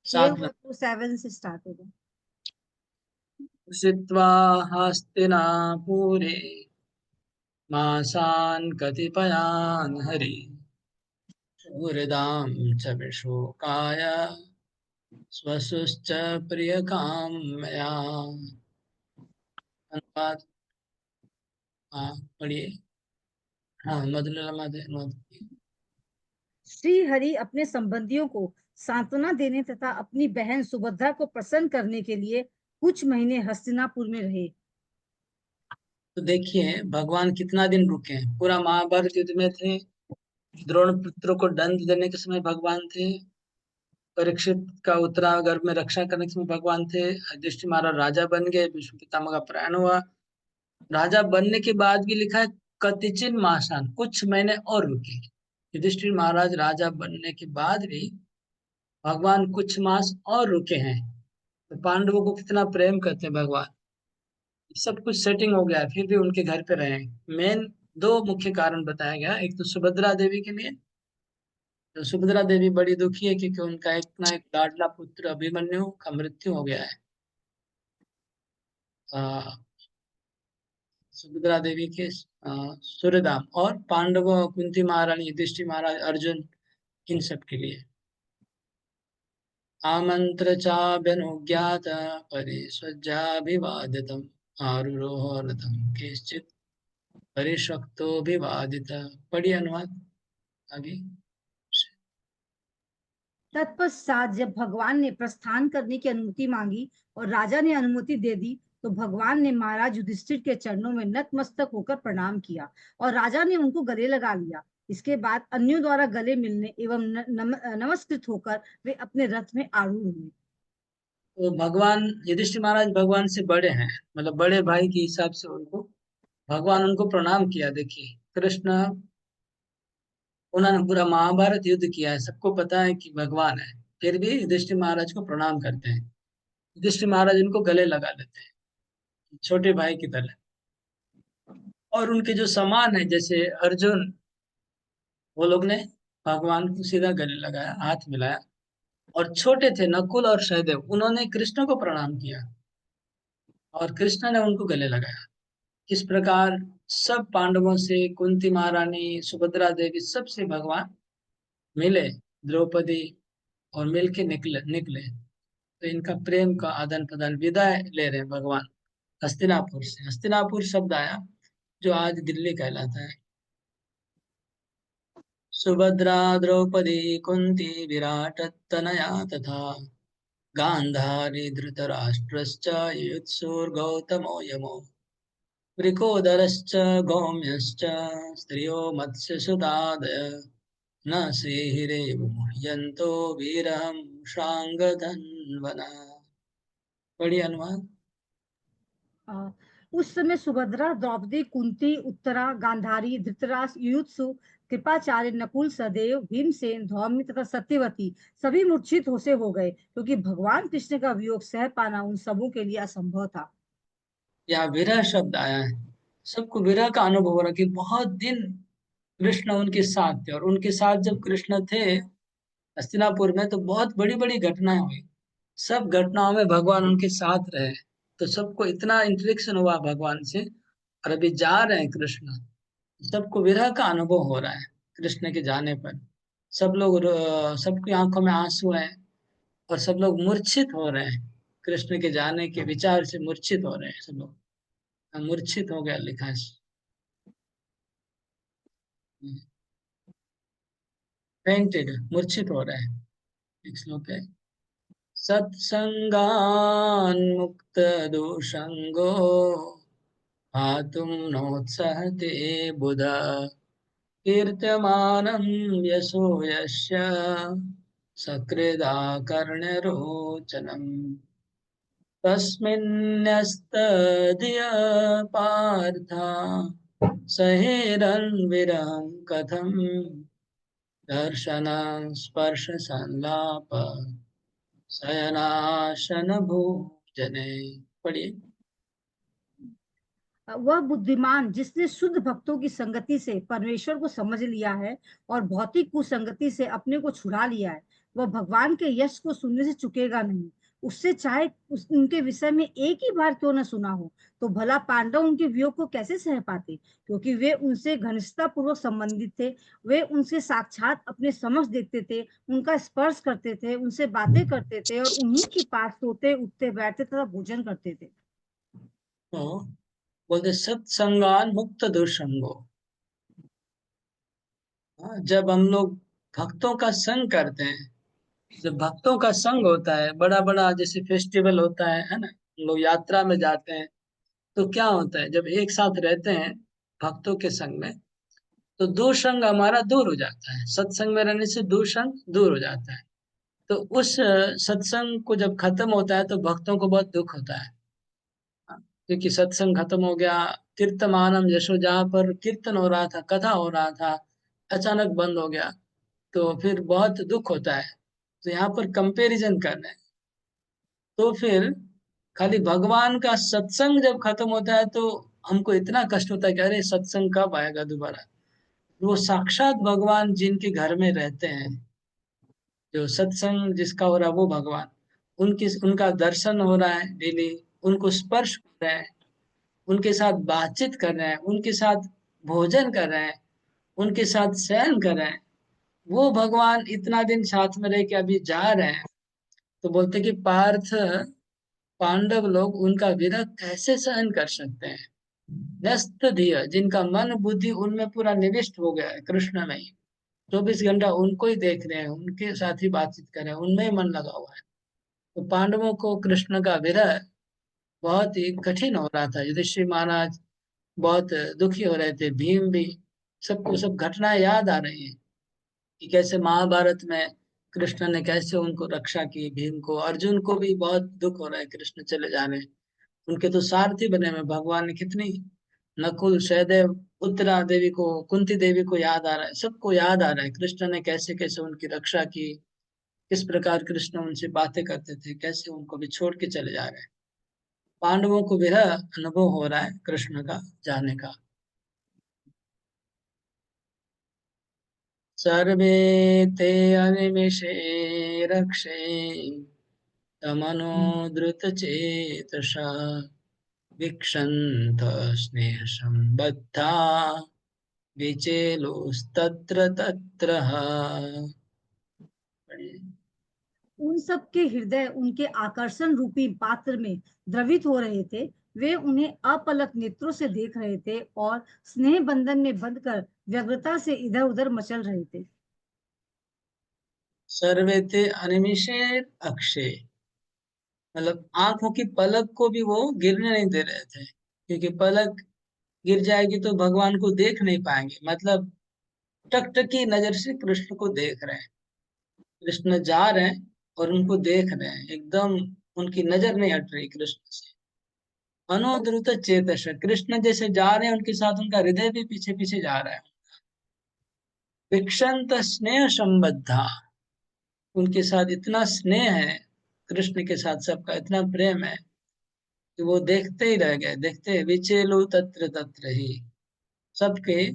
7 हुआ तो 7 से स्टार्ट होगा। उषित्वा हस्तिनापुरे मासान् कतिपयान् हरि शूरदां च विशोकाय स्वसुश्च प्रियकाम्यया। अनुवाद पढ़िए। हाँ, मधुलिला माते अनुवाद। श्री हरि अपने संबंधियों को सांत्वना देने तथा अपनी बहन सुभद्रा को प्रसन्न करने के लिए कुछ महीने हस्तिनापुर में रहे। तो देखिए भगवान कितना दिन रुके हैं। पूरा महाभारत युद्ध में थे, द्रोण पुत्रों को दंड देने के समय भगवान थे, परीक्षित का उत्तरागर्भ में रक्षा करने के समय भगवान थे, युधिष्ठिर महाराज राजा बन गए, भीष्म पितामह का प्रयाण हुआ। राजा बनने के बाद भी लिखा है कतिचिन मासान, कुछ महीने और रुके। युधिष्ठिर महाराज राजा बनने के बाद भी भगवान कुछ मास और रुके हैं। तो पांडवों को कितना प्रेम करते हैं भगवान। सब कुछ सेटिंग हो गया है, फिर भी उनके घर पे रहे। मेन 2 मुख्य कारण बताया गया। एक तो सुभद्रा देवी के लिए, तो सुभद्रा देवी बड़ी दुखी है क्योंकि उनका एक लाडला पुत्र अभिमन्यु का मृत्यु हो गया है। सुभद्रा देवी के सूर्यदाम और पांडव, कुंती महारानी, युधिष्ठिर महाराज, अर्जुन, इन सब के लिए। आमंत्र चाभ्यनुज्ञात परिस्वज्याभिवादितम् आरुरोह रथम केश्चित् परिशक्तोभिवादित। पढ़िए अनुवाद आगे। तत्पश्चात जब भगवान ने प्रस्थान करने की अनुमति मांगी और राजा ने अनुमति दे दी, तो भगवान ने महाराज युधिष्ठिर के चरणों में नतमस्तक होकर प्रणाम किया और राजा ने उनको गले लगा लिया। इसके बाद अन्यों द्वारा गले मिलने एवं नमस्कृत होकर वे अपने रथ में आरूढ़ हुए। तो भगवान युधिष्ठिर महाराज भगवान से बड़े हैं, मतलब बड़े भाई के हिसाब से उनको भगवान उनको प्रणाम किया। देखिए कृष्ण, उन्होंने पूरा महाभारत युद्ध किया है, सबको पता है कि भगवान है, फिर भी युधिष्ठिर महाराज को प्रणाम करते हैं। युधिष्ठिर महाराज उनको गले लगा लेते हैं, छोटे भाई की तरह। और उनके जो समान है, जैसे अर्जुन, वो लोग ने भगवान को सीधा गले लगाया, हाथ मिलाया। और छोटे थे नकुल और सहदेव, उन्होंने कृष्ण को प्रणाम किया और कृष्ण ने उनको गले लगाया। इस प्रकार सब पांडवों से, कुंती महारानी, सुभद्रा देवी, सबसे भगवान मिले, द्रौपदी, और मिलके निकले निकले तो इनका प्रेम का आदान प्रदान, विदाई ले रहे हैं भगवान हस्तिनापुर से। हस्तिनापुर शब्द आया जो आज दिल्ली कहलाता है। सुभद्रा द्रौपदी कुंती विराट तनया तथा गांधारी धृतराष्ट्रश्च युत्सुर्गौतमो यमो वृकोदरश्च गौम्यश्च स्त्रियो मत्स्यसुतादय न श्रीहिरेव मुह्यन्तो वीरहं शांगधन्वना। बड़ी अनुवाद। उस समय सुभद्रा, द्रौपदी, कुंती, उत्तरा, गांधारी, धृतराष्ट्र, युयुत्सु, कृपाचार्य, नकुल, सहदेव, भीमसेन, धौम्य तथा सत्यवती सभी मूर्छित होश हो गए, क्योंकि भगवान कृष्ण का वियोग सह पाना उन सबों के लिए असंभव था। यहाँ विरह शब्द आया है। सबको विरह का अनुभव हो रहा कि बहुत दिन कृष्ण उनके साथ थे, और उनके साथ जब कृष्ण थे हस्तिनापुर में तो बहुत बड़ी बड़ी घटनाएं हुई। सब घटनाओं में भगवान उनके साथ रहे, तो सबको इतना इंटरेक्शन हुआ भगवान से। और अभी जा रहे हैं कृष्ण, सबको विरह का अनुभव हो रहा है कृष्ण के जाने पर। सब लोग सबकी आंखों में आंसू हैं, और सब लोग मूर्छित हो रहे हैं। कृष्ण के जाने के विचार से मूर्छित हो रहे हैं सब लोग। मूर्छित हो गया लिखा है, फेंटेड, मूर्छित हो रहे हैं। एक श्लोक है, सत्संगान मुक्त दोषंगो हातुम नोत्सहते बुधा कीर्त्यमानं यशो यस्य सकृदा कर्णरोचनम् तस्मिन्यस्तधिया पार्था सहेरन्विरहं कथं दर्शन स्पर्श संलाप शयनाशन भोजने। पढ़िए। वह बुद्धिमान जिसने शुद्ध भक्तों की संगति से परमेश्वर को समझ लिया है और भौतिक कुसंगति से अपने को छुड़ा लिया है, वह भगवान के यश को सुनने से चुकेगा नहीं। उससे चाहे उनके विषय में एक ही बार क्यों न सुना हो, तो भला पांडव उनके वियोग को कैसे सह पाते, क्योंकि वे उनसे घनिष्ठता पूर्वक संबंधित थे। वे उनसे साक्षात अपने समक्ष देखते थे, उनका स्पर्श करते थे, उनसे बातें करते थे, और उन्हीं के पास सोते, उठते, बैठते तथा भोजन करते थे। तो बोलते सत्संगान मुक्त दुर्संगो। जब हम लोग भक्तों का संग करते हैं, जब भक्तों का संग होता है, बड़ा बड़ा जैसे फेस्टिवल होता है ना, हम लोग यात्रा में जाते हैं, तो क्या होता है जब एक साथ रहते हैं भक्तों के संग में, तो दुसंग हमारा दूर हो जाता है। सत्संग में रहने से दुसंग दूर हो जाता है। तो उस सत्संग को जब खत्म होता है तो भक्तों को बहुत दुख होता है, क्योंकि सत्संग खत्म हो गया। कीर्तमानम यशो, जहाँ पर कीर्तन हो रहा था, कथा हो रहा था, अचानक बंद हो गया, तो फिर बहुत दुख होता है। तो यहाँ पर कंपैरिजन कर रहे हैं। तो फिर खाली भगवान का सत्संग जब खत्म होता है तो हमको इतना कष्ट होता है कि अरे सत्संग कब आएगा दोबारा। वो साक्षात भगवान जिनके घर में रहते हैं, जो सत्संग जिसका हो रहा है वो भगवान, उनका दर्शन हो रहा है डेली, उनको स्पर्श कर रहे हैं, उनके साथ बातचीत कर रहे हैं, उनके साथ भोजन कर रहे हैं, उनके साथ शयन कर रहे हैं। वो भगवान इतना दिन साथ में रह के अभी जा रहे हैं, तो बोलते कि पार्थ, पांडव लोग उनका विरह कैसे सहन कर सकते हैं। न्यस्त धिय, जिनका मन बुद्धि उनमें पूरा निविष्ट हो गया है कृष्ण में ही, 24 घंटा उनको ही देख रहे हैं, उनके साथ ही बातचीत कर रहे हैं, उनमें ही मन लगा हुआ है। तो पांडवों को कृष्ण का विरह बहुत ही कठिन हो रहा था। युधिष्ठिर महाराज बहुत दुखी हो रहे थे, भीम भी, सबको सब घटनाएं याद आ रही है कि कैसे महाभारत में कृष्ण ने कैसे उनको रक्षा की, भीम को। अर्जुन को भी बहुत दुख हो रहा है, कृष्ण चले जा रहे हैं। उनके तो सारथी बने में भगवान ने कितनी, नकुल, सहदेव, उत्तरा देवी को, कुंती देवी को याद आ रहा है, सबको याद आ रहा है कृष्ण ने कैसे कैसे उनकी रक्षा की, किस प्रकार कृष्ण उनसे बातें करते थे, कैसे उनको भी छोड़ के चले जा रहे हैं। पांडवों को विरह अनुभव हो रहा है कृष्ण का जाने का। सर्वे ते अनिमिषे रक्षे तमनो द्रुत चेतसा वीक्षन्त स्नेह संबद्धा विचेलोस्तत्र तत्र। उन सब के हृदय उनके आकर्षण रूपी पात्र में द्रवित हो रहे थे। वे उन्हें अपलक नेत्रों से देख रहे थे और स्नेह बंधन में बंधकर व्यग्रता से इधर उधर मचल रहे थे। सर्वे थे अनिमिषे अक्षय, मतलब आंखों की पलक को भी वो गिरने नहीं दे रहे थे, क्योंकि पलक गिर जाएगी तो भगवान को देख नहीं पाएंगे। मतलब टकटकी नजर से कृष्ण को देख रहे हैं, कृष्ण जा रहे हैं और उनको देख रहे हैं, एकदम उनकी नजर नहीं हट रही कृष्ण से। अनोद्रुत चेतस, कृष्ण जैसे जा रहे हैं उनके साथ उनका हृदय भी पीछे पीछे जा रहा है। वीक्षंत स्नेह संबद्धा, उनके साथ इतना स्नेह है, कृष्ण के साथ सबका इतना प्रेम है कि वो देखते ही रह गए, देखते विचेलु तत्र तत्र ही। सबके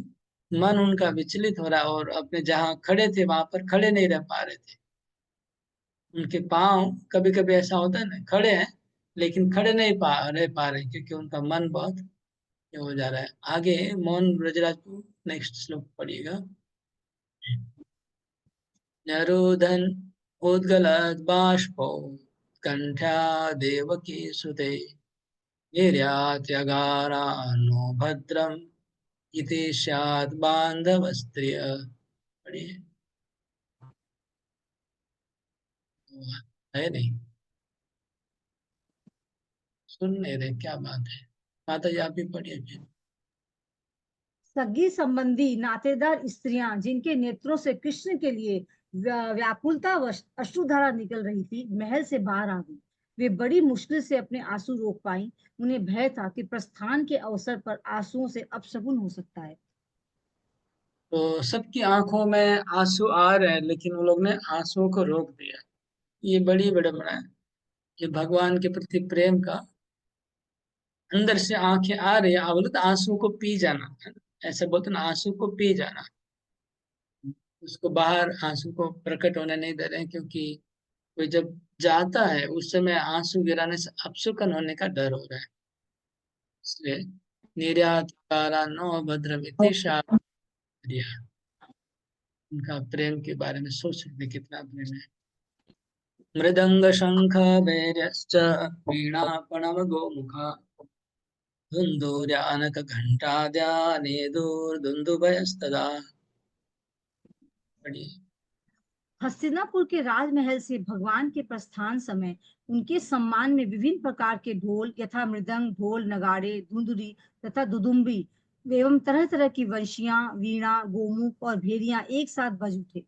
मन उनका विचलित हो रहा और अपने जहाँ खड़े थे वहां पर खड़े नहीं रह पा रहे थे। उनके पांव, कभी कभी ऐसा होता है ना, खड़े हैं लेकिन खड़े नहीं रह पा रहे, क्योंकि उनका मन बहुत ये हो जा रहा है। आगे मोहन ब्रजराज को नेक्स्ट श्लोक पढ़िएगा। नरोधन उद्गलद बाष्पो कंठा देवकी सुते निर्यात्यगारानो भद्रम इति स्यात् बांधवस्त्रिय। पढ़िए, है नहीं, सुन नहीं रहे, क्या बात है? माता जी आप भी पढ़िए फिर। सगी संबंधी नातेदार स्त्रियां जिनके नेत्रों से कृष्ण के लिए व्याकुलता वश अश्रुधारा निकल रही थी, महल से बाहर आ गई। वे बड़ी मुश्किल से अपने आंसू रोक पाई। उन्हें भय था कि प्रस्थान के अवसर पर आंसुओं से अपशकुन हो सकता है। तो सबकी आंखों में आंसू आ रहे हैं, लेकिन वो लोग ने आंसुओं को रोक दिया। ये बड़ी विडंबना है। ये भगवान के प्रति प्रेम का, अंदर से आंखें आ रही है, बोले तो आंसू को पी जाना, ऐसे बोलते ना, आंसू को पी जाना। उसको बाहर आंसू को प्रकट होने नहीं दे रहे हैं, क्योंकि कोई जब जाता है उस समय आंसू गिराने से अपशकुन होने का डर हो रहा है। इसलिए निर्यात कारा नो भद्रमिति शार्या, उनका प्रेम के बारे में सोच सकते कितना प्रेम है। मृदंग शंख वैर्यश्च वीणा प्रणव गोमुखा धुंधुर्यानक घंटाद्या नेदुर्दुन्दुभयस्तदा। पढ़िए। हस्तिनापुर के राजमहल से भगवान के प्रस्थान समय उनके सम्मान में विभिन्न प्रकार के ढोल यथा मृदंग, ढोल, नगाड़े, धुंधुरी तथा दुदुम्बी एवं तरह तरह की वंशियां, वीणा, गोमुख और भेरियां एक साथ बज उठे।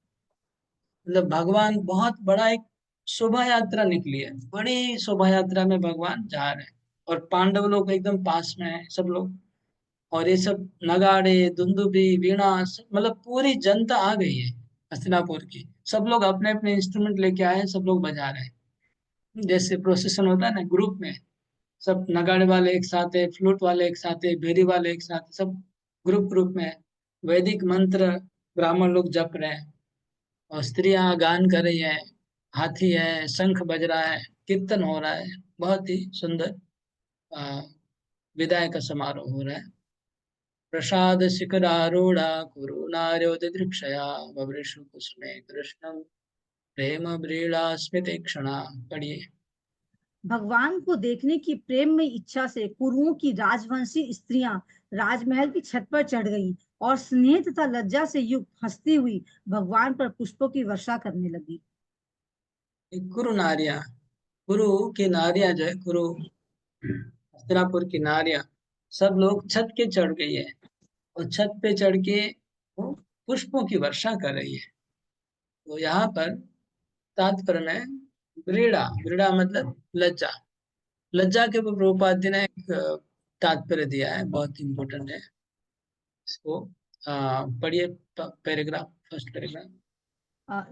मतलब भगवान बहुत बड़ा एक शोभा यात्रा निकली है, बड़ी शोभा यात्रा में भगवान जा रहे हैं और पांडव लोग एकदम पास में है सब लोग, और ये सब नगाड़े, दुंदुबी, वीणा, मतलब पूरी जनता आ गई है हस्तिनापुर की। सब लोग अपने अपने इंस्ट्रूमेंट लेके आए हैं, सब लोग बजा रहे हैं। जैसे प्रोसेशन होता है ना ग्रुप में, सब नगाड़े वाले एक साथ है, फ्लूट वाले एक साथ है, भेरी वाले एक साथ है, सब ग्रुप ग्रुप में है। वैदिक मंत्र ब्राह्मण लोग जप रहे हैं और स्त्रियां गान कर रही है, हाथी है, शंख बज रहा है, कीर्तन हो रहा है। बहुत ही सुंदर आ, विदाई का समारोह हो रहा है। प्रसाद शिखरारूढ़ा कुरु नार्यो दिदृक्षया बभृषु कुसुमे कृष्णम प्रेम व्रीड़ा स्मिते क्षणा। पढ़िए। भगवान को देखने की प्रेम में इच्छा से कुरुओं की राजवंशी स्त्रियां राजमहल की छत पर चढ़ गईं और स्नेह तथा लज्जा से युक्त हंसती हुई भगवान पर पुष्पों की वर्षा करने लगी। कुरु नारिया, कुरु की नारियां जो है, कुरु हस्तिनापुर की नारियां सब लोग छत के चढ़ गई है और छत पे चढ़ के वो पुष्पों की वर्षा कर रही है। तो यहाँ पर तात्पर्य में व्रीड़ा, व्रीड़ा मतलब लज्जा, लज्जा के ऊपर प्रभुपाद जी ने एक तात्पर्य दिया है, बहुत इंपॉर्टेंट है। इसको पढ़िए, पैराग्राफ, फर्स्ट पैराग्राफ।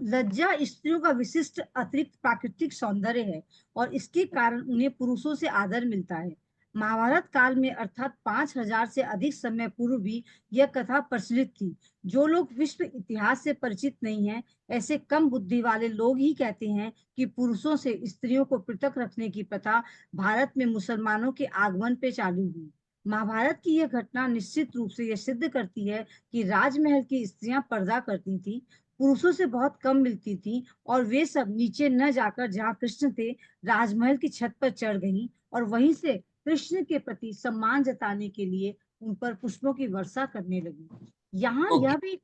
लज्जा स्त्रियों का विशिष्ट अतिरिक्त प्राकृतिक सौंदर्य है और इसके कारण उन्हें पुरुषों से आदर मिलता है। महाभारत काल में अर्थात 5000 से अधिक समय पूर्व भी यह कथा प्रचलित थी। जो लोग विश्व इतिहास से परिचित नहीं हैं, ऐसे कम बुद्धि वाले लोग ही कहते हैं कि पुरुषों से स्त्रियों को पृथक रखने की प्रथा भारत में मुसलमानों के आगमन पे चालू हुई। महाभारत की यह घटना निश्चित रूप से यह सिद्ध करती है कि राजमहल की स्त्रियां पर्दा करती थी, पुरुषों से बहुत कम मिलती थी और वे सब नीचे न जाकर जहाँ कृष्ण थे राजमहल की छत पर चढ़ गईं और वहीं से कृष्ण के प्रति सम्मान जताने के लिए उन पर पुष्पों की वर्षा करने लगी। यहाँ ओके यह भी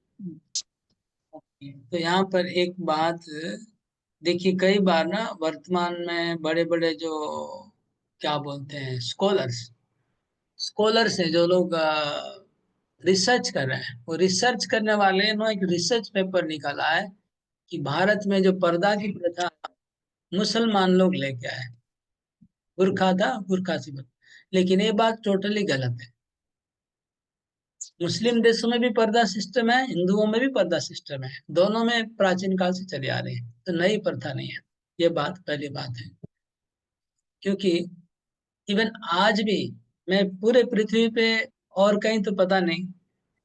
तो यहाँ पर एक बात देखिए, कई बार ना वर्तमान में बड़े बड़े जो क्या बोलते हैं स्कॉलर्स हैं, जो लोग रिसर्च कर रहे हैं, वो रिसर्च करने वाले ने एक रिसर्च पेपर निकाला है कि भारत में जो पर्दा की प्रथा मुसलमान लोग लेके आए, बुर्खा था, बुर्खा से बचा। लेकिन ये बात टोटली गलत है। मुस्लिम देशों में भी पर्दा सिस्टम है, हिंदुओं में भी पर्दा सिस्टम है, दोनों में प्राचीन काल से चले आ रहे हैं, तो नई प्रथा नहीं है। ये बात पहली बात है। क्योंकि इवन आज भी, मैं पूरे पृथ्वी पे और कहीं तो पता नहीं,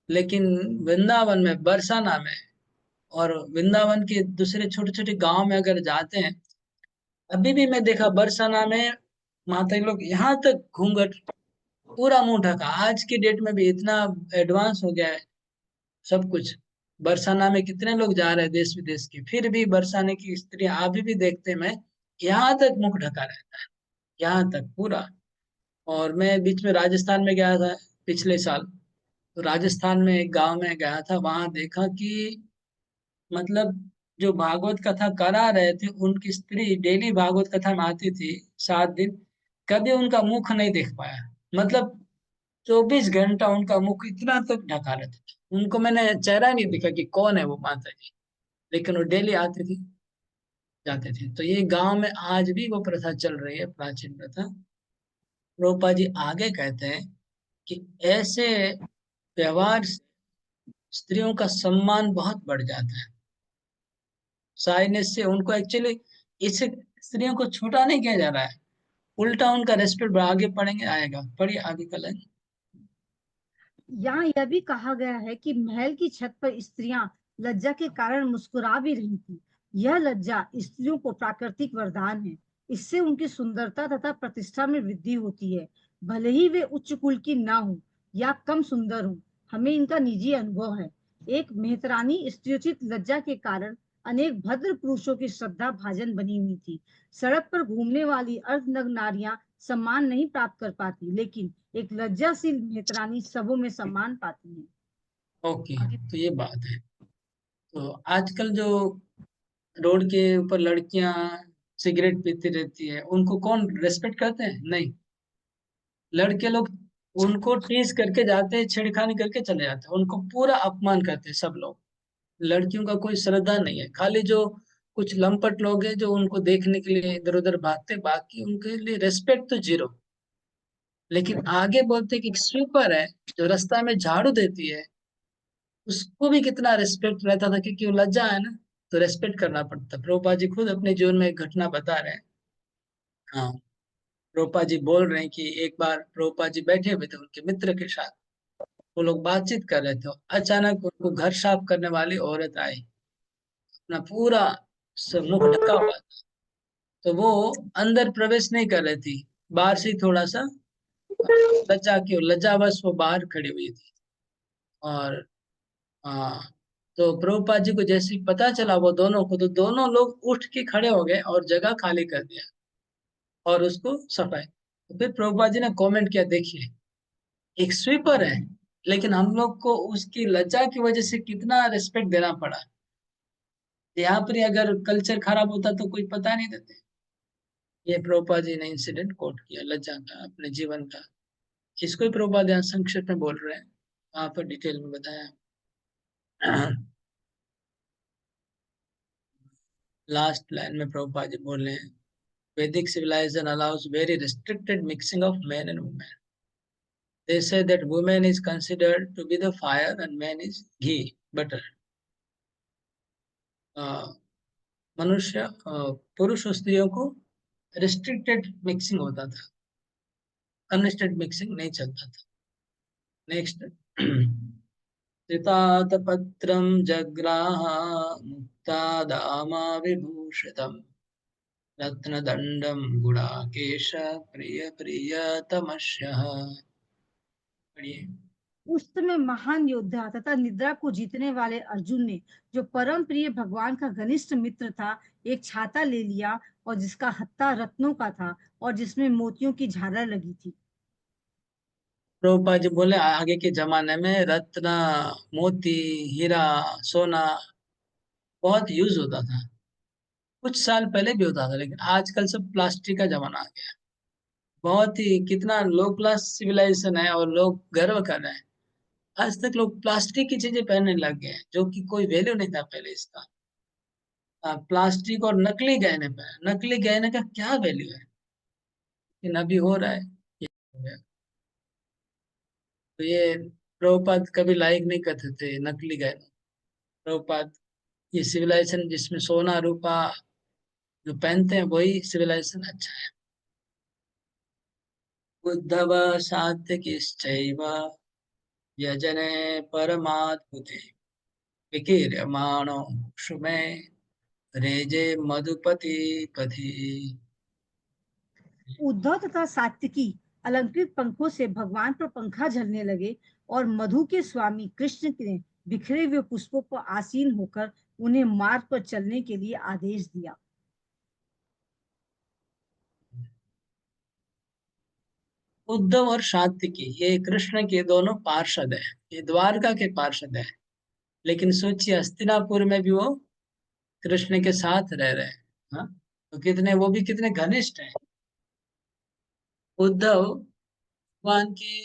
लेकिन वृंदावन में, बरसाना में और वृंदावन के दूसरे छोटे छोटे गांव में अगर जाते हैं, अभी भी मैं देखा बरसाना में माता लोग यहाँ तक घूंघट, पूरा मुंह ढका। आज की डेट में भी इतना एडवांस हो गया है सब कुछ। बरसाना में कितने लोग जा रहे हैं देश विदेश के, फिर भी बरसाने की स्त्री अभी भी देखते मैं, यहाँ तक मुख ढका रहता है, यहाँ तक पूरा। और मैं बीच में राजस्थान में गया था पिछले साल, तो राजस्थान में एक गांव में गया था, वहां देखा कि मतलब जो भागवत कथा करा रहे थे, उनकी स्त्री डेली भागवत कथा में आती थी 7 दिन, कभी उनका मुख नहीं देख पाया। मतलब 24 घंटा उनका मुख इतना तक ढका रहता था, उनको मैंने चेहरा नहीं दिखा कि कौन है वो माता जी, लेकिन वो डेली आती थी, जाते थे। तो ये गांव में आज भी वो प्रथा चल रही है, प्राचीन प्रथा। रूपा जी आगे कहते हैं कि ऐसे व्यवहार से स्त्रियों का सम्मान बहुत बढ़ जाता है। शाइनेस से उनको एक्चुअली इससे स्त्रियों को छोटा नहीं किया जा रहा है, उल्टा उनका रेस्पेक्ट आगे पढ़ेंगे आएगा। पढ़िए आगे का लाइन। यहाँ यह भी कहा गया है कि महल की छत पर स्त्रियां लज्जा के कारण मुस्कुरा भी रही थी। यह लज्जा स्त्रियों को प्राकृतिक वरदान है। इससे उनकी सुंदरता तथा प्रतिष्ठा में वृद्धि होती है, भले ही वे उच्च कुल की ना हो या कम सुंदर हो। हमें इनका निजी अनुभव है। एक मेहतरानी स्त्रियोचित लज्जा के कारण अनेक भद्र पुरुषों की श्रद्धा भाजन बनी हुई थी। सड़क पर घूमने वाली अर्धनग्न नारियां सम्मान नहीं प्राप्त कर पाती, लेकिन एक लज्जाशील मेहतरानी सबों में सम्मान पाती है। ओके तो ये बात है। तो आजकल जो रोड के ऊपर लड़कियां सिगरेट पीती रहती है, उनको कौन रेस्पेक्ट करते हैं? नहीं। लड़के लोग उनको टीज करके जाते हैं, छेड़खानी करके चले जाते हैं, उनको पूरा अपमान करते हैं सब लोग। लड़कियों का कोई श्रद्धा नहीं है, खाली जो कुछ लंपट लोग हैं जो उनको देखने के लिए इधर उधर भागते, बाकी उनके लिए रेस्पेक्ट तो जीरो। लेकिन आगे बोलते कि एक स्वीपर है जो रास्ता में झाड़ू देती है, उसको भी कितना रिस्पेक्ट रहता था, क्योंकि वो लज्जा है ना, तो रेस्पेक्ट करना पड़ता। प्रभुपा जी खुद अपने जीवन में एक घटना बता रहे हैं। हाँ, प्रभुपा जी बोल रहे हैं कि एक बार प्रभुपा जी बैठे हुए थे उनके मित्र के साथ, वो लोग बातचीत कर रहे थे, अचानक उनको घर साफ करने वाली औरत आई, अपना पूरा मुख ढका हुआ था, तो वो अंदर प्रवेश नहीं कर रही थी, बाहर से ही थोड़ा सा लज्जावश वो बाहर खड़ी हुई थी। और हाँ, तो प्रभुपाद जी को जैसे ही पता चला वो दोनों को, तो दोनों लोग उठ के खड़े हो गए और जगह खाली कर दिया और उसको सफाई। तो फिर प्रभुपाद जी ने कमेंट किया, देखिए एक स्वीपर है, लेकिन हम लोग को उसकी लज्जा की वजह से कितना रिस्पेक्ट देना पड़ा। यहाँ पर ही अगर कल्चर खराब होता तो कोई पता नहीं देते। ये प्रभुपाद जी ने इंसिडेंट कोट किया लज्जा का, अपने जीवन का। इसको ही प्रभुपाद यहाँ संक्षेप में बोल रहे हैं, वहां पर डिटेल में बताया। लास्ट लाइन में प्रभुपाद जी बोल रहे हैं, Vedic civilization allows very restricted mixing of men and women. They say that woman is considered to be the fire and man is ghee, butter. मनुष्य पुरुष और स्त्रियों को रिस्ट्रिक्टेड मिक्सिंग होता था। अनस्टेड मिक्सिंग नहीं चलता था। नेक्स्ट, त्रितातपत्रं जग्राह मुक्तादामा विभूषितम् रत्नदंडम गुडाकेश प्रिय प्रियतमस्यः। पढ़िए। उस समय महान योद्धा तथा निद्रा को जीतने वाले अर्जुन ने, जो परम प्रिय भगवान का घनिष्ठ मित्र था, एक छाता ले लिया और जिसका हत्था रत्नों का था और जिसमें मोतियों की झालर लगी थी। प्रभुपाद जी बोले आगे के जमाने में रत्न, मोती, हीरा, सोना बहुत यूज होता था। कुछ साल पहले भी होता था, लेकिन आजकल सब प्लास्टिक का जमाना आ गया। बहुत ही कितना लो क्लास सिविलाइजेशन है और लोग गर्व कर रहे हैं। आज तक लोग प्लास्टिक की चीजें पहनने लग गए हैं, जो कि कोई वैल्यू नहीं था पहले इसका। प्लास्टिक और नकली गहने पे, नकली गहने का क्या वैल्यू है, लेकिन अभी हो रहा है ये हो गया। तो ये प्रभुपाद कभी लाइक नहीं करते थे नकली गहने। प्रभुपाद ये सिविलाइजेशन जिसमें सोना रूपा जो पहनते हैं वही सिविलाइजेशन अच्छा है। उद्धव सात्विकिश्चैव यजने परमाद्भुते विकीर्यमाणो शुमे रेजे मधुपति पथि। उद्धव तथा सात्विकी अलंकृत पंखों से भगवान पर पंखा झलने लगे और मधु के स्वामी कृष्ण ने बिखरे हुए पुष्पों पर आसीन होकर उन्हें मार्ग पर चलने के लिए आदेश दिया। उद्धव और सात्विकी ये कृष्ण के दोनों पार्षद हैं, ये द्वारका के पार्षद हैं। लेकिन सोचिए हस्तिनापुर में भी वो कृष्ण के साथ रह रहे हैं। हाँ, तो कितने वो भी कितने घनिष्ठ हैं। उद्धव भगवान के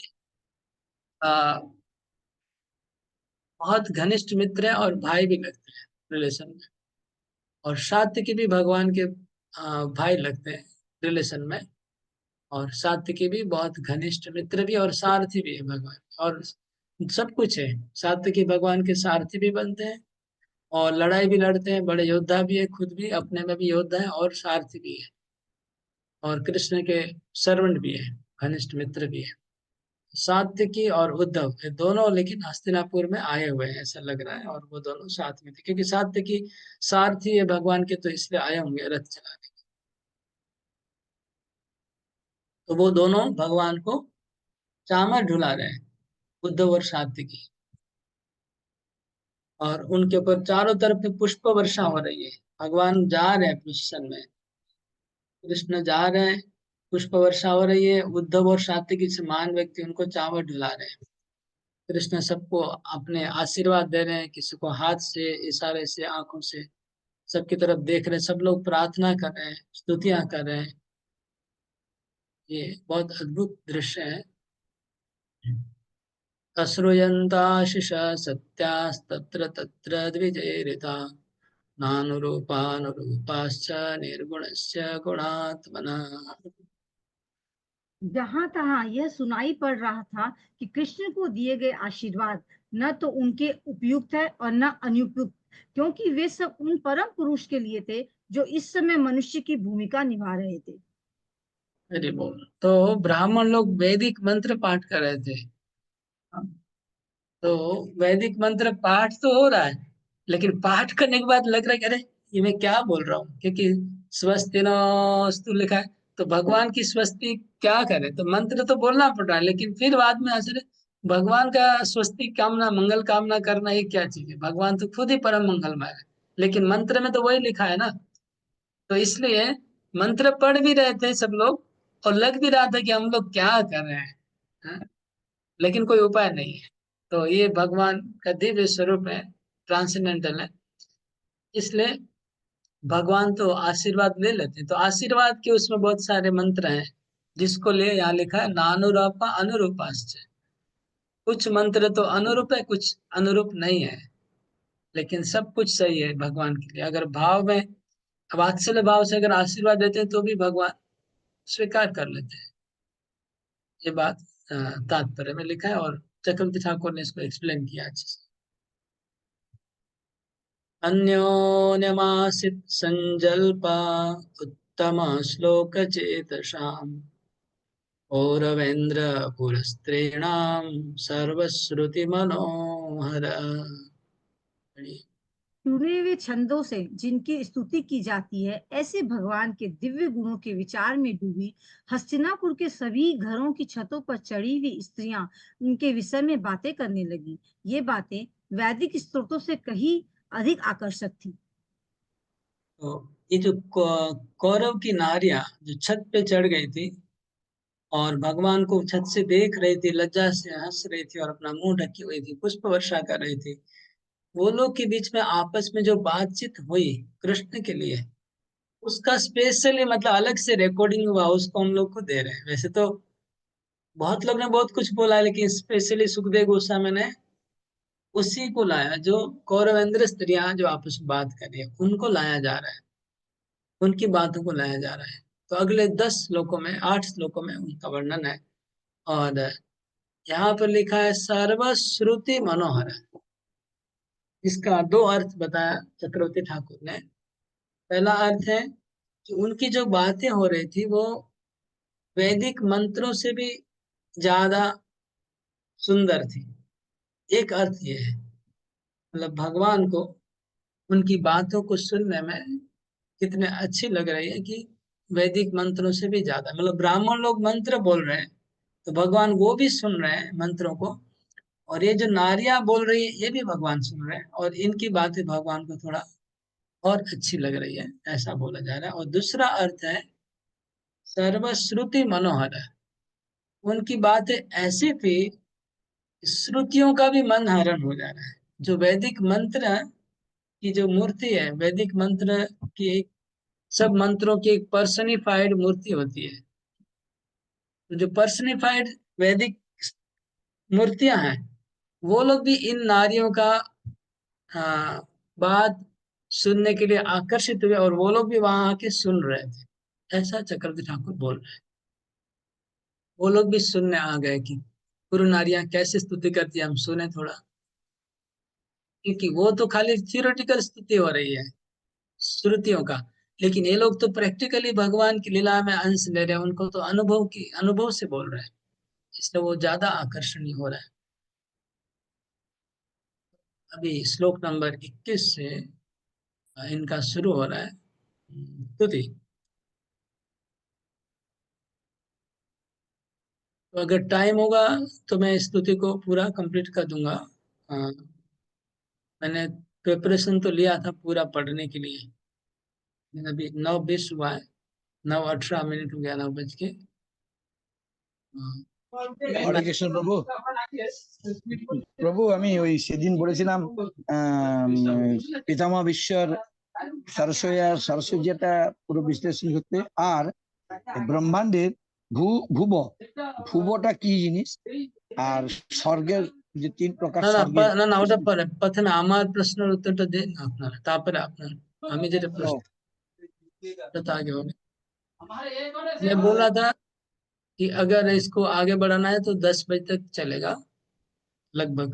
बहुत घनिष्ठ मित्र हैं और भाई भी लगते हैं रिलेशन में। और सात्विकी भी भगवान के भाई लगते हैं रिलेशन में। और सात्विकी भी बहुत घनिष्ठ मित्र भी और सारथी भी है भगवान, और सब कुछ है। सात्विकी भगवान के सारथी भी बनते हैं और लड़ाई भी लड़ते हैं, बड़े योद्धा भी है, खुद भी अपने में भी योद्धा है और सारथी भी है, और कृष्ण के सर्वेंट भी है, घनिष्ठ मित्र भी है। सात्विकी और उद्धव ये दोनों लेकिन हस्तिनापुर में आए हुए हैं ऐसा लग रहा है, और वो दोनों साथ में थे क्योंकि सात्विकी सारथी है भगवान के, तो इसलिए आए होंगे रथ चलाने। तो वो दोनों भगवान को चामर ढुला रहे हैं, उद्धव और सात्विकी। और उनके ऊपर चारों तरफ पे पुष्प वर्षा हो रही है। भगवान जा रहे हैं प्रोसेशन में, कृष्ण जा रहे हैं, पुष्प वर्षा हो रही है। उद्धव और सात्विकी से महान व्यक्ति उनको चावल ढुला रहे हैं। कृष्ण सबको अपने आशीर्वाद दे रहे हैं, किसी को हाथ से, इशारे से, आंखों से, सबकी तरफ देख रहे हैं। सब लोग प्रार्थना कर रहे हैं, स्तुतियां कर रहे हैं। ये बहुत अद्भुत दृश्य है। अश्रूयन्ताशिष सत्यास्तत्र तत्र द्विजैरिता नानुरूपानुरूपाश्च निर्गुणस्य गुणात्मनः। जहां तहां यह सुनाई पड़ रहा था कि कृष्ण को दिए गए आशीर्वाद न तो उनके उपयुक्त है और न अनुपयुक्त, क्योंकि वे सब उन परम पुरुष के लिए थे जो इस समय मनुष्य की भूमिका निभा रहे थे। हरि बोल। तो ब्राह्मण लोग वैदिक मंत्र पाठ कर रहे थे। तो वैदिक मंत्र पाठ तो हो रहा है, लेकिन पाठ करने के बाद लग रहा है कि अरे ये मैं क्या बोल रहा हूँ, क्योंकि स्वस्ति नस्तु लिखा है। तो भगवान की स्वस्ति क्या करे, तो मंत्र तो बोलना पड़ रहा है, लेकिन फिर बाद में आश्चर्य, भगवान का स्वस्ति कामना, मंगल कामना करना ये क्या चीज है? भगवान तो खुद ही परम मंगलमय है, लेकिन मंत्र में तो वही लिखा है ना। तो इसलिए मंत्र पढ़ भी रहे थे सब लोग, और लग भी रहा था कि हम लोग क्या कर रहे हैं, हाँ? लेकिन कोई उपाय नहीं है। तो ये भगवान का दिव्य स्वरूप है, ट्रांसेंडेंटल है। इसलिए भगवान तो आशीर्वाद ले लेते हैं। तो आशीर्वाद के उसमें बहुत सारे मंत्र हैं, जिसको ले यहाँ लिखा है नानुरूपा अनुरूपाश्च। कुछ मंत्र तो अनुरूप है, कुछ अनुरूप नहीं है, लेकिन सब कुछ सही है भगवान के लिए। अगर भाव में, वात्सल्य भाव से अगर आशीर्वाद देते हैं तो भी भगवान स्वीकार कर लेते हैं। ये बात तात्पर्य में लिखा है, और चक्रवर्ती ठाकुर ने इसको एक्सप्लेन किया अच्छे से। कौरवेन्द्र पुरस्त्रीणां सर्वश्रुति मनोहर। चुने हुए छंदों से जिनकी स्तुति की जाती है, ऐसे भगवान के दिव्य गुणों के विचार में डूबी हस्तिनापुर के सभी घरों की छतों पर चढ़ी हुई स्त्रियां उनके विषय में बातें करने लगी। ये बातें वैदिक स्त्रोतों से कहीं अधिक आकर्षक थी। तो ये जो कौरव की नारियां जो छत पे चढ़ गई थी और भगवान को छत से देख रही थी, लज्जा से हंस रही थी और अपना मुंह ढकी हुई थी, पुष्प वर्षा कर रही थी, वो लोग के बीच में आपस में जो बातचीत हुई कृष्ण के लिए, उसका स्पेशली मतलब अलग से रिकॉर्डिंग हुआ, उसको हम लोग को दे रहे हैं। वैसे तो बहुत लोग ने बहुत कुछ बोला, लेकिन स्पेशली सुखदेव गोस्वामी ने उसी को लाया, जो कौरवेंद्र स्त्रियां जो आपस में बात कर रही है उनको लाया जा रहा है, उनकी बातों को लाया जा रहा है। तो अगले 10 श्लोकों में 8 श्लोकों में उनका वर्णन है। और यहाँ पर लिखा है सर्वश्रुति मनोहर। इसका 2 अर्थ बताया चक्रवर्ती ठाकुर ने। पहला अर्थ है कि उनकी जो बातें हो रही थी वो वैदिक मंत्रों से भी ज्यादा सुंदर थी। एक अर्थ ये है, मतलब भगवान को उनकी बातों को सुनने में कितने अच्छी लग रही है कि वैदिक मंत्रों से भी ज्यादा, मतलब ब्राह्मण लोग मंत्र बोल रहे हैं तो भगवान वो भी सुन रहे हैं मंत्रों को, और ये जो नारियां बोल रही है ये भी भगवान सुन रहे हैं, और इनकी बातें भगवान को थोड़ा और अच्छी लग रही है, ऐसा बोला जा रहा है। और दूसरा अर्थ है सर्वश्रुति मनोहर। उनकी बातें ऐसी थी, श्रुतियों का भी मन हरण हो जा रहा है। जो वैदिक मंत्र की जो मूर्ति है, वैदिक मंत्र की एक, सब मंत्रों की एक पर्सनिफाइड मूर्ति होती है। तो जो पर्सनिफाइड वैदिक मूर्तियां हैं, वो लोग भी इन नारियों का बात सुनने के लिए आकर्षित हुए, और वो लोग भी वहां आके सुन रहे थे, ऐसा चक्रवर्ती ठाकुर बोल रहे हैं। वो लोग भी सुनने आ गए कि गुरु नारियां कैसे स्तुति करती है, हम सुने थोड़ा, क्योंकि वो तो खाली थियोरेटिकल स्तुति हो रही है श्रुतियों का, लेकिन ये लोग तो प्रैक्टिकली भगवान की लीला में अंश ले रहे हैं, उनको तो अनुभव से बोल रहे हैं, इसलिए वो ज्यादा आकर्षणीय हो रहा है। अभी श्लोक नंबर 21 से इनका शुरू हो रहा है स्तुति। तो अगर टाइम होगा तो मैं स्तुति को पूरा कंप्लीट कर दूंगा। मैंने प्रिपरेशन तो लिया था पूरा पढ़ने के लिए, लेकिन अभी 9:20 हुआ है, 9:18 हो गया, 9 बज के। হরে কৃষ্ণ প্রভু। প্রভু আমি ওই সেদিন বলেছিলাম পিতামহ বিশ্বর সরস্বতীটা পুরো বিশ্লেষণ করতে, আর ব্রহ্মাণ্ডের ভুবটা কি জিনিস, আর স্বর্গের যে 3 প্রকার স্বর্গের। না ওটা পরে প্রথমে আমার প্রশ্নের উত্তরটা দেন আপনারা, তারপরে আপনার আমি যেটা প্রশ্ন तो आगे होगा। मैं बोल रहा था कि अगर इसको आगे बढ़ाना है तो 10 बजे तक चलेगा लगभग,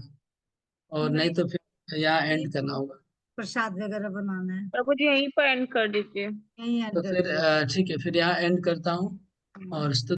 और नहीं तो फिर यहाँ एंड करना होगा। प्रसाद वगैरह बनाना है। प्रभु जी यहीं पर एंड कर दीजिए। यहीं एंड तो कर फिर दीजिए। ठीक है, फिर यहाँ एंड करता हूँ और